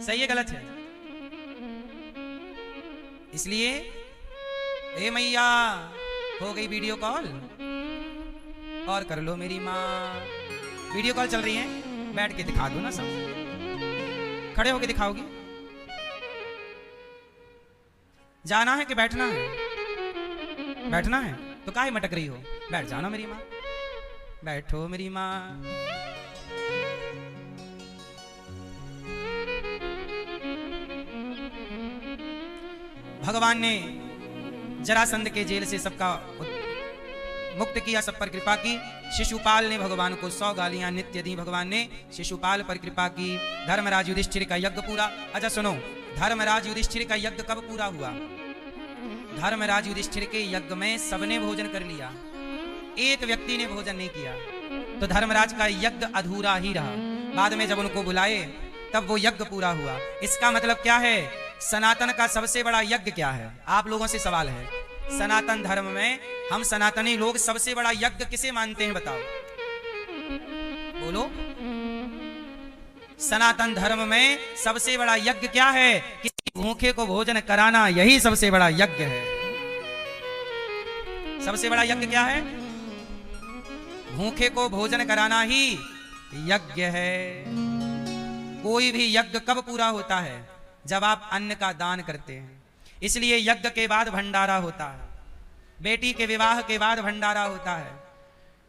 सही है गलत है? इसलिए ए मैया हो गई वीडियो कॉल और कर लो मेरी माँ। वीडियो कॉल चल रही है, बैठ के दिखा दो ना सब। खड़े होके दिखाओगी? जाना है कि बैठना है? बैठना है तो काहे मटक रही हो? बैठ जाना मेरी माँ, बैठो मेरी माँ। भगवान ने जरासंध के जेल से सबका मुक्त किया, सब पर कृपा की। शिशुपाल ने भगवान को 100 गालियां नित्य दी। भगवान ने शिशुपाल पर कृपा की। धर्मराज युधिष्ठिर का यज्ञ पूरा। अच्छा सुनो, धर्मराज युधिष्ठिर का यज्ञ कब पूरा हुआ? धर्मराज युधिष्ठिर के यज्ञ में सबने भोजन कर लिया, एक व्यक्ति ने भोजन नहीं किया, तो धर्मराज का यज्ञ अधूरा ही रहा। बाद में जब उनको बुलाए तब वो यज्ञ पूरा हुआ। इसका मतलब क्या है? सनातन का सबसे बड़ा यज्ञ क्या है? आप लोगों से सवाल है, सनातन धर्म में हम सनातनी लोग सबसे बड़ा यज्ञ किसे मानते हैं? बताओ, बोलो। सनातन धर्म में सबसे बड़ा यज्ञ क्या है? किसी भूखे को भोजन कराना, यही सबसे बड़ा यज्ञ है। सबसे बड़ा यज्ञ क्या है? भूखे को भोजन कराना ही यज्ञ है। कोई भी यज्ञ कब पूरा होता है? जब आप अन्न का दान करते हैं। इसलिए यज्ञ के बाद भंडारा होता है, बेटी के विवाह के बाद भंडारा होता है।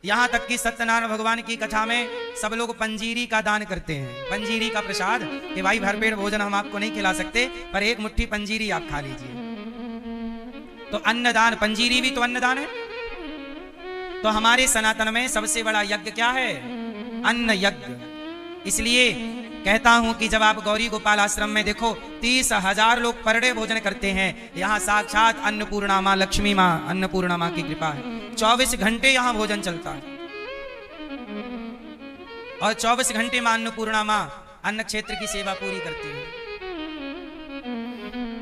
यहां तक कि सत्यनारायण भगवान की कथा में सब लोग पंजीरी का दान करते हैं, पंजीरी का प्रसाद, कि भाई भरपेट भोजन हम आपको नहीं खिला सकते, पर एक मुट्ठी पंजीरी आप खा लीजिए। तो अन्नदान, पंजीरी भी तो अन्नदान है। तो हमारे सनातन में सबसे बड़ा यज्ञ क्या है? अन्न यज्ञ। इसलिए कहता हूं कि जब आप गौरी गोपाल आश्रम में देखो 30,000 लोग पर डे भोजन करते हैं। यहाँ साक्षात अन्नपूर्णा माँ, लक्ष्मी माँ, अन्नपूर्णा माँ की कृपा है। 24 घंटे यहाँ भोजन चलता है और 24 घंटे माँ अन्नपूर्णा माँ अन्न क्षेत्र की सेवा पूरी करती है।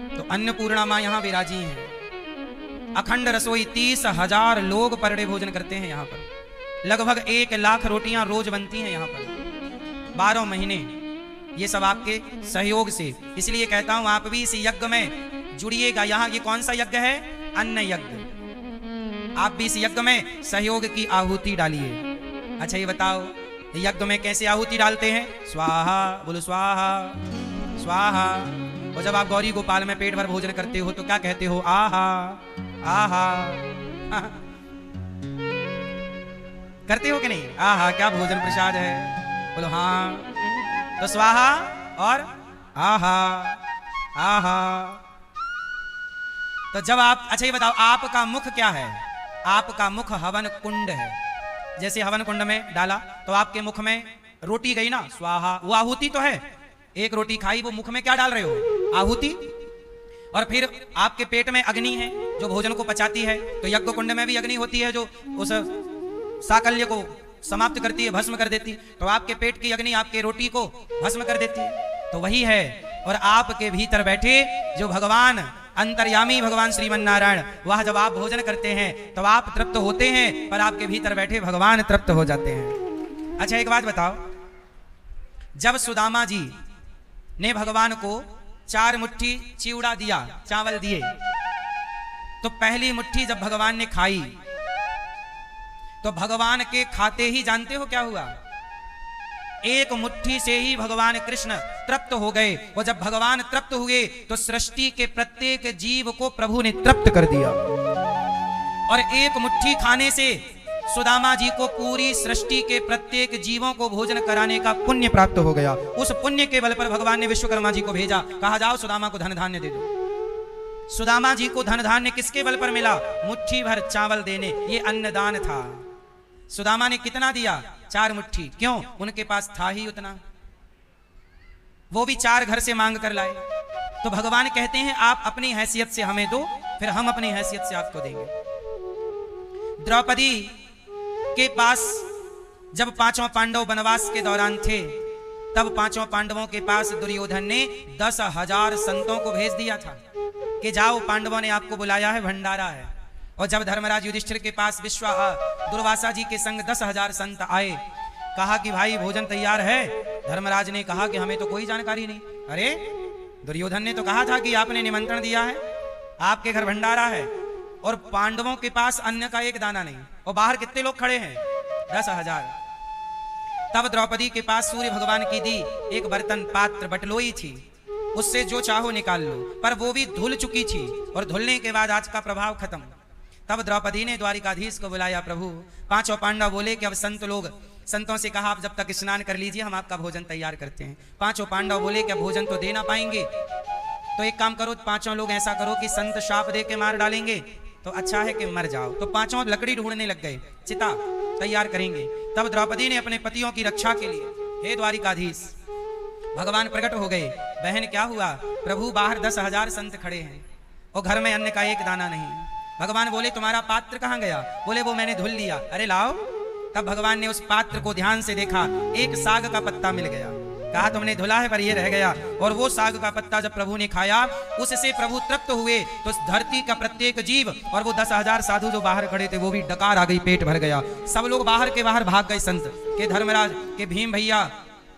तो अन्नपूर्णा माँ यहाँ विराजी हैं। अखंड रसोई, 30,000 लोग पर डे भोजन करते हैं यहाँ पर। लगभग 1 लाख रोटियां रोज बनती हैं यहाँ पर 12 महीने। ये सब आपके सहयोग से। इसलिए कहता हूं आप भी इस यज्ञ में जुड़िएगा। यहाँ ये कौन सा यज्ञ है? अन्न यज्ञ। आप भी इस यज्ञ में सहयोग की आहुति डालिए। अच्छा ये बताओ, यज्ञ में कैसे आहुति डालते हैं? स्वाहा, बोलो स्वाहा स्वाहा। और जब आप गौरी गोपाल में पेट भर भोजन करते हो तो क्या कहते हो? आहा आहा। करते हो कि नहीं? आहा क्या भोजन प्रसाद है, बोलो हाँ। तो स्वाहा और आहा आहा। तो जब आप, अच्छा ये बताओ, आपका मुख क्या है? आपका मुख हवन कुंड है। जैसे हवन कुंड में डाला तो आपके मुख में रोटी गई ना, स्वाहा, वो आहुति तो है। एक रोटी खाई, वो मुख में क्या डाल रहे हो? आहुति। और फिर आपके पेट में अग्नि है जो भोजन को पचाती है। तो यज्ञ कुंड में भी अग्नि होती है जो उस साकल्य को समाप्त करती है, भस्म कर देती। तो आपके पेट की अग्नि आपके रोटी को भस्म कर देती है। तो वही है। और आपके भीतर बैठे जो भगवान अंतर्यामी भगवान श्रीमन नारायण, वह जब आप भोजन करते हैं तो आप तृप्त होते हैं, पर आपके भीतर बैठे भगवान तृप्त हो जाते हैं। अच्छा एक बात बताओ, जब सुदामा जी ने भगवान को 4 मुट्ठी चिवड़ा दिया, चावल दिए, तो पहली मुट्ठी जब भगवान ने खाई तो भगवान के खाते ही जानते हो क्या हुआ? एक मुट्ठी से ही भगवान कृष्ण तृप्त हो गए। और जब भगवान तृप्त हुए तो सृष्टि के प्रत्येक जीव को प्रभु ने तृप्त कर दिया। और एक मुट्ठी खाने से सुदामा जी को पूरी सृष्टि के प्रत्येक जीवों को भोजन कराने का पुण्य प्राप्त हो गया। उस पुण्य के बल पर भगवान ने विश्वकर्मा जी को भेजा, कहा जाओ सुदामा को धन धान्य दे दो। सुदामा जी को धन धान्य किसके बल पर मिला? मुट्ठी भर चावल देने। ये अन्नदान था। सुदामा ने कितना दिया? 4 मुट्ठी। क्यों? उनके पास था ही उतना, वो भी 4 घर से मांग कर लाए। तो भगवान कहते हैं आप अपनी हैसियत से हमें दो, फिर हम अपनी हैसियत से आपको देंगे। द्रौपदी के पास जब 5 पांडव वनवास के दौरान थे, तब 5 पांडवों के पास दुर्योधन ने 10,000 संतों को भेज दिया था कि जाओ, पांडवों ने आपको बुलाया है, भंडारा है। और जब धर्मराज युधिष्ठिर के पास दुर्वासा जी के संग 10,000 संत आए, कहा कि भाई भोजन तैयार है। धर्मराज ने कहा कि हमें तो कोई जानकारी नहीं। अरे दुर्योधन ने तो कहा था कि आपने निमंत्रण दिया है, आपके घर भंडारा है, और पांडवों के पास अन्न का एक दाना नहीं, और बाहर कितने लोग खड़े हैं? 10,000। तब द्रौपदी के पास सूर्य भगवान की दी एक बर्तन पात्र बटलोई थी, उससे जो चाहो निकाल लो, पर वो भी धुल चुकी थी, और धुलने के बाद आज का प्रभाव खत्म। तब द्रौपदी ने द्वारिकाधीश को बुलाया। प्रभु, पांचों पांडव बोले कि अब संतों से कहा आप जब तक स्नान कर लीजिए, हम आपका भोजन तैयार करते हैं। पांचों पांडव बोले कि भोजन तो दे ना पाएंगे, तो एक काम करो, पांचों लोग ऐसा करो कि संत शाप दे के मार डालेंगे तो अच्छा है कि मर जाओ। तो पांचों लकड़ी ढूंढने लग गए, चिता तैयार करेंगे। तब द्रौपदी ने अपने पतियों की रक्षा के लिए, हे द्वारिकाधीश, भगवान प्रकट हो गए। बहन क्या हुआ? प्रभु बाहर 10,000 संत खड़े हैं और घर में अन्न का एक दाना नहीं। भगवान बोले तुम्हारा पात्र कहाँ गया? बोले वो मैंने धुल लिया। अरे लाओ। तब भगवान ने उस पात्र को ध्यान से देखा, एक साग का पत्ता मिल गया। कहा तुमने धुला है पर ये रह गया। और वो साग का पत्ता जब प्रभु ने खाया, उससे प्रभु तृप्त हुए। तो इस धरती का प्रत्येक जीव और वो 10,000 साधु जो बाहर खड़े थे, वो भी डकार आ गई, पेट भर गया। सब लोग बाहर के बाहर भाग गए। संत के धर्मराज के भीम भैया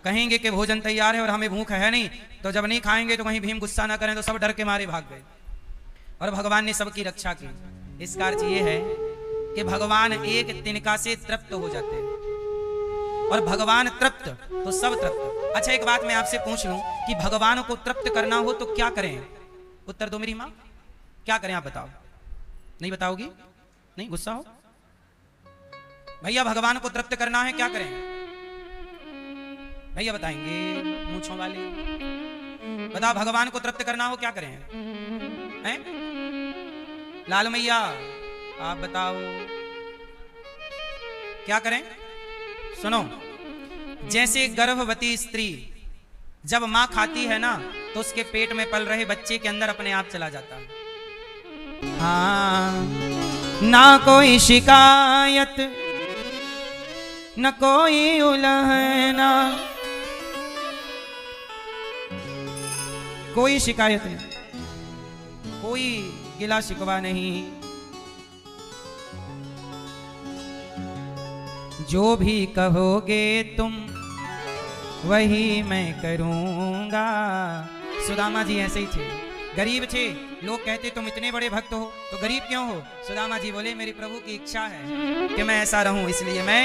कहेंगे कि भोजन तैयार है और हमें भूख है नहीं, तो जब नहीं खाएंगे तो कहीं भीम गुस्सा ना करें, तो सब डर के मारे भाग गए और भगवान ने सबकी रक्षा की। इसका अर्थ ये है कि भगवान एक तिनका से तृप्त हो जाते हैं, और भगवान तृप्त तो सब तृप्त। अच्छा एक बात मैं आपसे पूछ लूं कि भगवान को तृप्त करना हो तो क्या करें? उत्तर दो मेरी मां, क्या करें आप बताओ? नहीं बताओगी? नहीं, गुस्सा हो? भैया भगवान को तृप्त करना है, क्या करें? भैया बताएंगे, मूंछों वाले बताओ, भगवान को तृप्त करना हो क्या करें? हैं? लाल मैया आप बताओ क्या करें? सुनो, जैसे गर्भवती स्त्री जब मां खाती है ना, तो उसके पेट में पल रहे बच्चे के अंदर अपने आप चला जाता है। हाँ, ना कोई शिकायत न कोई उलहना, कोई शिकायत नहीं, कोई गिला शिकवा नहीं। जो भी कहोगे तुम वही मैं करूंगा। सुदामा जी ऐसे ही थे, गरीब थे। लोग कहते तुम इतने बड़े भक्त हो तो गरीब क्यों हो? सुदामा जी बोले मेरी प्रभु की इच्छा है कि मैं ऐसा रहूं, इसलिए मैं,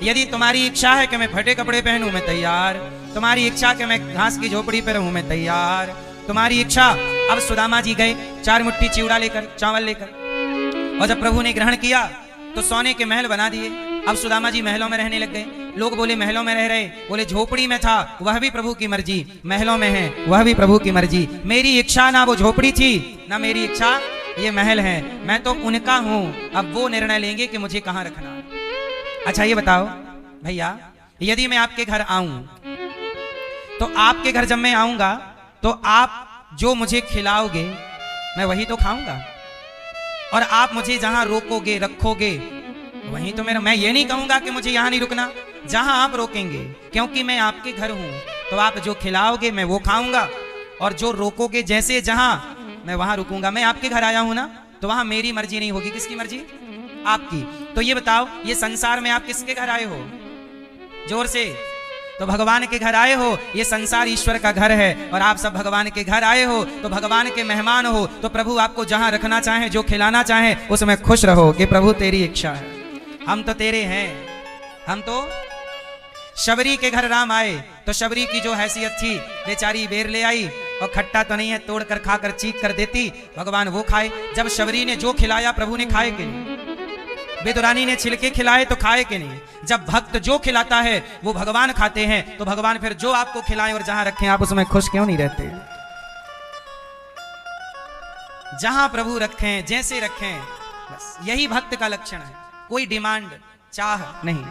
यदि तुम्हारी इच्छा है कि मैं फटे कपड़े पहनूं, मैं तैयार। तुम्हारी इच्छा कि मैं घास की झोपड़ी पर रहूं, मैं तैयार। तुम्हारी इच्छा। अब सुदामा जी गए 4 मुट्ठी चिवड़ा लेकर, चावल लेकर, और जब प्रभु ने ग्रहण किया तो सोने के महल बना दिए। अब सुदामा जी महलों में रहने लग गए। लोग बोले महलों में रह रहे, बोले झोपड़ी में था वह भी प्रभु की मर्जी, महलों में है वह भी प्रभु की मर्जी। मेरी इच्छा ना वो झोपड़ी थी, ना मेरी इच्छा ये महल है, मैं तो उनका हूं। अब वो निर्णय लेंगे कि मुझे कहां रखना। अच्छा ये बताओ भैया, यदि मैं आपके घर आऊं तो आपके घर जब मैं आऊंगा तो आप जो मुझे खिलाओगे मैं वही तो खाऊंगा, और आप मुझे जहां रोकोगे रखोगे वहीं तो मेरा। मैं ये नहीं कहूंगा कि मुझे यहां नहीं रुकना, जहां आप रोकेंगे, क्योंकि मैं आपके घर हूं, तो आप जो खिलाओगे मैं वो खाऊंगा, और जो रोकोगे जैसे जहां मैं वहां रुकूंगा। मैं आपके घर आया हूं ना, तो वहां मेरी मर्जी नहीं होगी, किसकी मर्जी? आपकी। तो ये बताओ, ये संसार में आप किसके घर आए हो? जोर से। तो भगवान के घर आए हो। ये संसार ईश्वर का घर है, और आप सब भगवान के घर आए हो, तो भगवान के मेहमान हो। तो प्रभु आपको जहां रखना चाहे, जो खिलाना चाहे, उसमें खुश रहो कि प्रभु तेरी इच्छा है, हम तो तेरे हैं। हम तो शबरी के घर राम आए, तो शबरी की जो हैसियत थी, बेचारी बेर ले आई, और खट्टा तो नहीं है, तोड़ कर खाकर चीख कर देती, भगवान वो खाए। जब शबरी ने जो खिलाया प्रभु ने खाए कि नहीं? बेदुरानी ने छिलके खिलाए तो खाए कि नहीं? जब भक्त जो खिलाता है वो भगवान खाते हैं, तो भगवान फिर जो आपको खिलाएं और जहां रखें आप उसमें खुश क्यों नहीं रहते? जहां प्रभु रखें, जैसे रखें, बस यही भक्त का लक्षण है। कोई डिमांड चाह नहीं।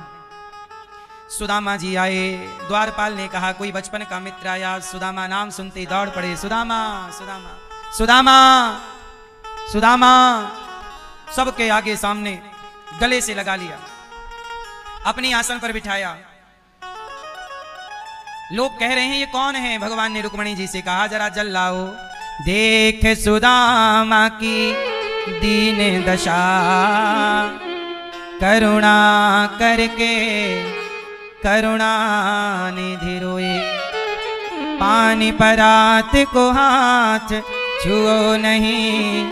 सुदामा जी आए, द्वारपाल ने कहा कोई बचपन का मित्र आया। सुदामा नाम सुनते दौड़ पड़े, सुदामा सुदामा सुदामा सुदामा। सबके आगे सामने गले से लगा लिया, अपनी आसन पर बिठाया। लोग कह रहे हैं ये कौन है? भगवान ने रुक्मणी जी से कहा जरा जल लाओ। देख सुदामा की दीन दशा करुणा करके करुणा निधि रोए। पानी परात को हाथ छुओ नहीं,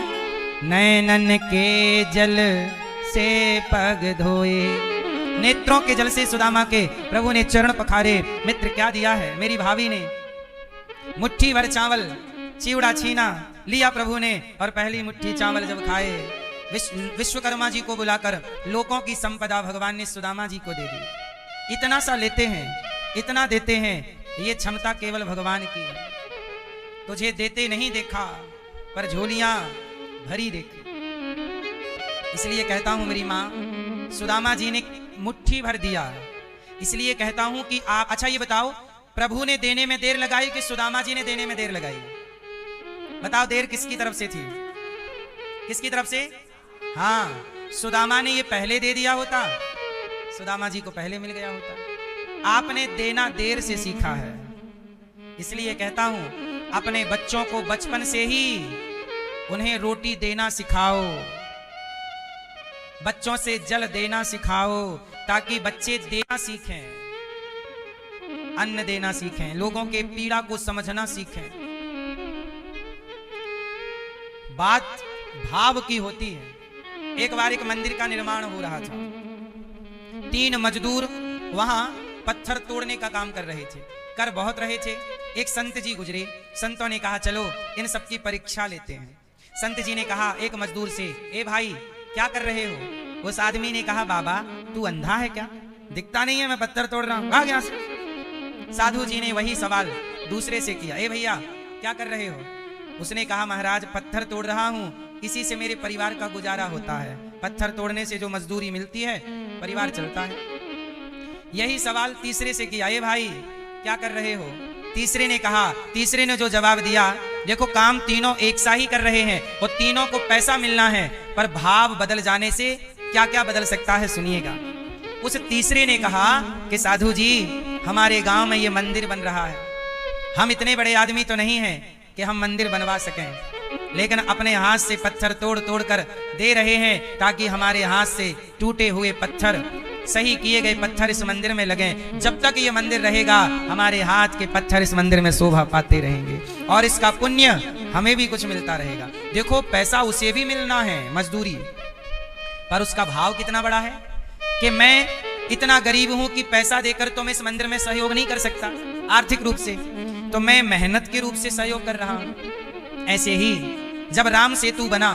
नैनन के जल से पग धोए। नेत्रों के जल से सुदामा के प्रभु ने चरण पखारे। मित्र क्या दिया है मेरी भाभी ने? मुट्ठी भर चावल चिवड़ा छीना लिया प्रभु ने, और पहली मुट्ठी चावल जब खाए विश्वकर्मा जी को बुलाकर लोगों की संपदा भगवान ने सुदामा जी को दे दी। इतना सा लेते हैं, इतना देते हैं, ये क्षमता केवल भगवान की। तुझे देते नहीं देखा पर झोलियां भरी देखी। इसलिए कहता हूं मेरी मां, सुदामा जी ने मुट्ठी भर दिया। इसलिए कहता हूं कि आप, अच्छा ये बताओ, प्रभु ने देने में देर लगाई कि सुदामा जी ने देने में देर लगाई? बताओ, देर किसकी तरफ से थी? किसकी तरफ से? हाँ, सुदामा ने ये पहले दे दिया होता, सुदामा जी को पहले मिल गया होता। आपने देना देर से सीखा है। इसलिए कहता हूं, अपने बच्चों को बचपन से ही उन्हें रोटी देना सिखाओ, बच्चों से जल देना सिखाओ, ताकि बच्चे देना सीखें, अन्न देना सीखें, लोगों के पीड़ा को समझना सीखें। बात भाव की होती है। एक बार एक मंदिर का निर्माण हो रहा था। 3 मजदूर वहां पत्थर तोड़ने का काम कर रहे थे, कर बहुत रहे थे। एक संत जी गुजरे। संतों ने कहा चलो इन सबकी परीक्षा लेते हैं। संत जी ने कहा एक मजदूर से, ए भाई क्या कर रहे हो? उस आदमी ने कहा, बाबा तू अंधा है क्या? दिखता नहीं है मैं पत्थर तोड़ रहा हूं, भाग यहां से। साधु जी ने वही सवाल दूसरे से किया, ए भैया क्या कर रहे हो? उसने कहा, महाराज पत्थर तोड़ रहा हूं, इसी से मेरे परिवार का गुजारा होता है। पत्थर तोड़ने से जो मजदूरी मिलती है परिवार चलता है। यही सवाल तीसरे से किया, ए भाई क्या कर रहे हो? तीसरे ने कहा, तीसरे ने जो जवाब दिया, देखो काम तीनों एक सा ही कर रहे हैं और तीनों को पैसा मिलना है, पर भाव बदल जाने से क्या क्या बदल सकता है सुनिएगा। उस तीसरे ने कहा कि साधु जी हमारे गांव में ये मंदिर बन रहा है, हम इतने बड़े आदमी तो नहीं हैं कि हम मंदिर बनवा सकें, लेकिन अपने हाथ से पत्थर तोड़ तोड़ कर दे रहे हैं ताकि हमारे हाथ से टूटे हुए पत्थर, सही किए गए पत्थर इस मंदिर में लगें। जब तक ये मंदिर रहेगा हमारे हाथ के पत्थर इस मंदिर में शोभा पाते रहेंगे और इसका पुण्य हमें भी कुछ मिलता रहेगा। देखो पैसा उसे भी मिलना है मजदूरी, पर उसका भाव कितना बड़ा है कि मैं इतना गरीब हूं कि पैसा देकर तो मैं इस मंदिर में सहयोग नहीं कर सकता आर्थिक रूप से, तो मैं मेहनत के रूप से सहयोग कर रहा हूं। ऐसे ही जब राम सेतु बना,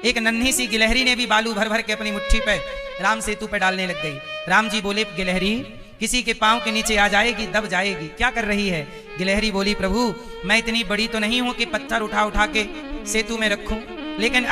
एक नन्ही सी गिलहरी ने भी बालू भर भर के अपनी मुट्ठी पे राम सेतु पे डालने लग गई। राम जी बोले, गिलहरी किसी के पांव के नीचे आ जाएगी दब जाएगी, क्या कर रही है? गिलहरी बोली, प्रभु मैं इतनी बड़ी तो नहीं हूं कि पत्थर उठा उठा के सेतु में रखूं, लेकिन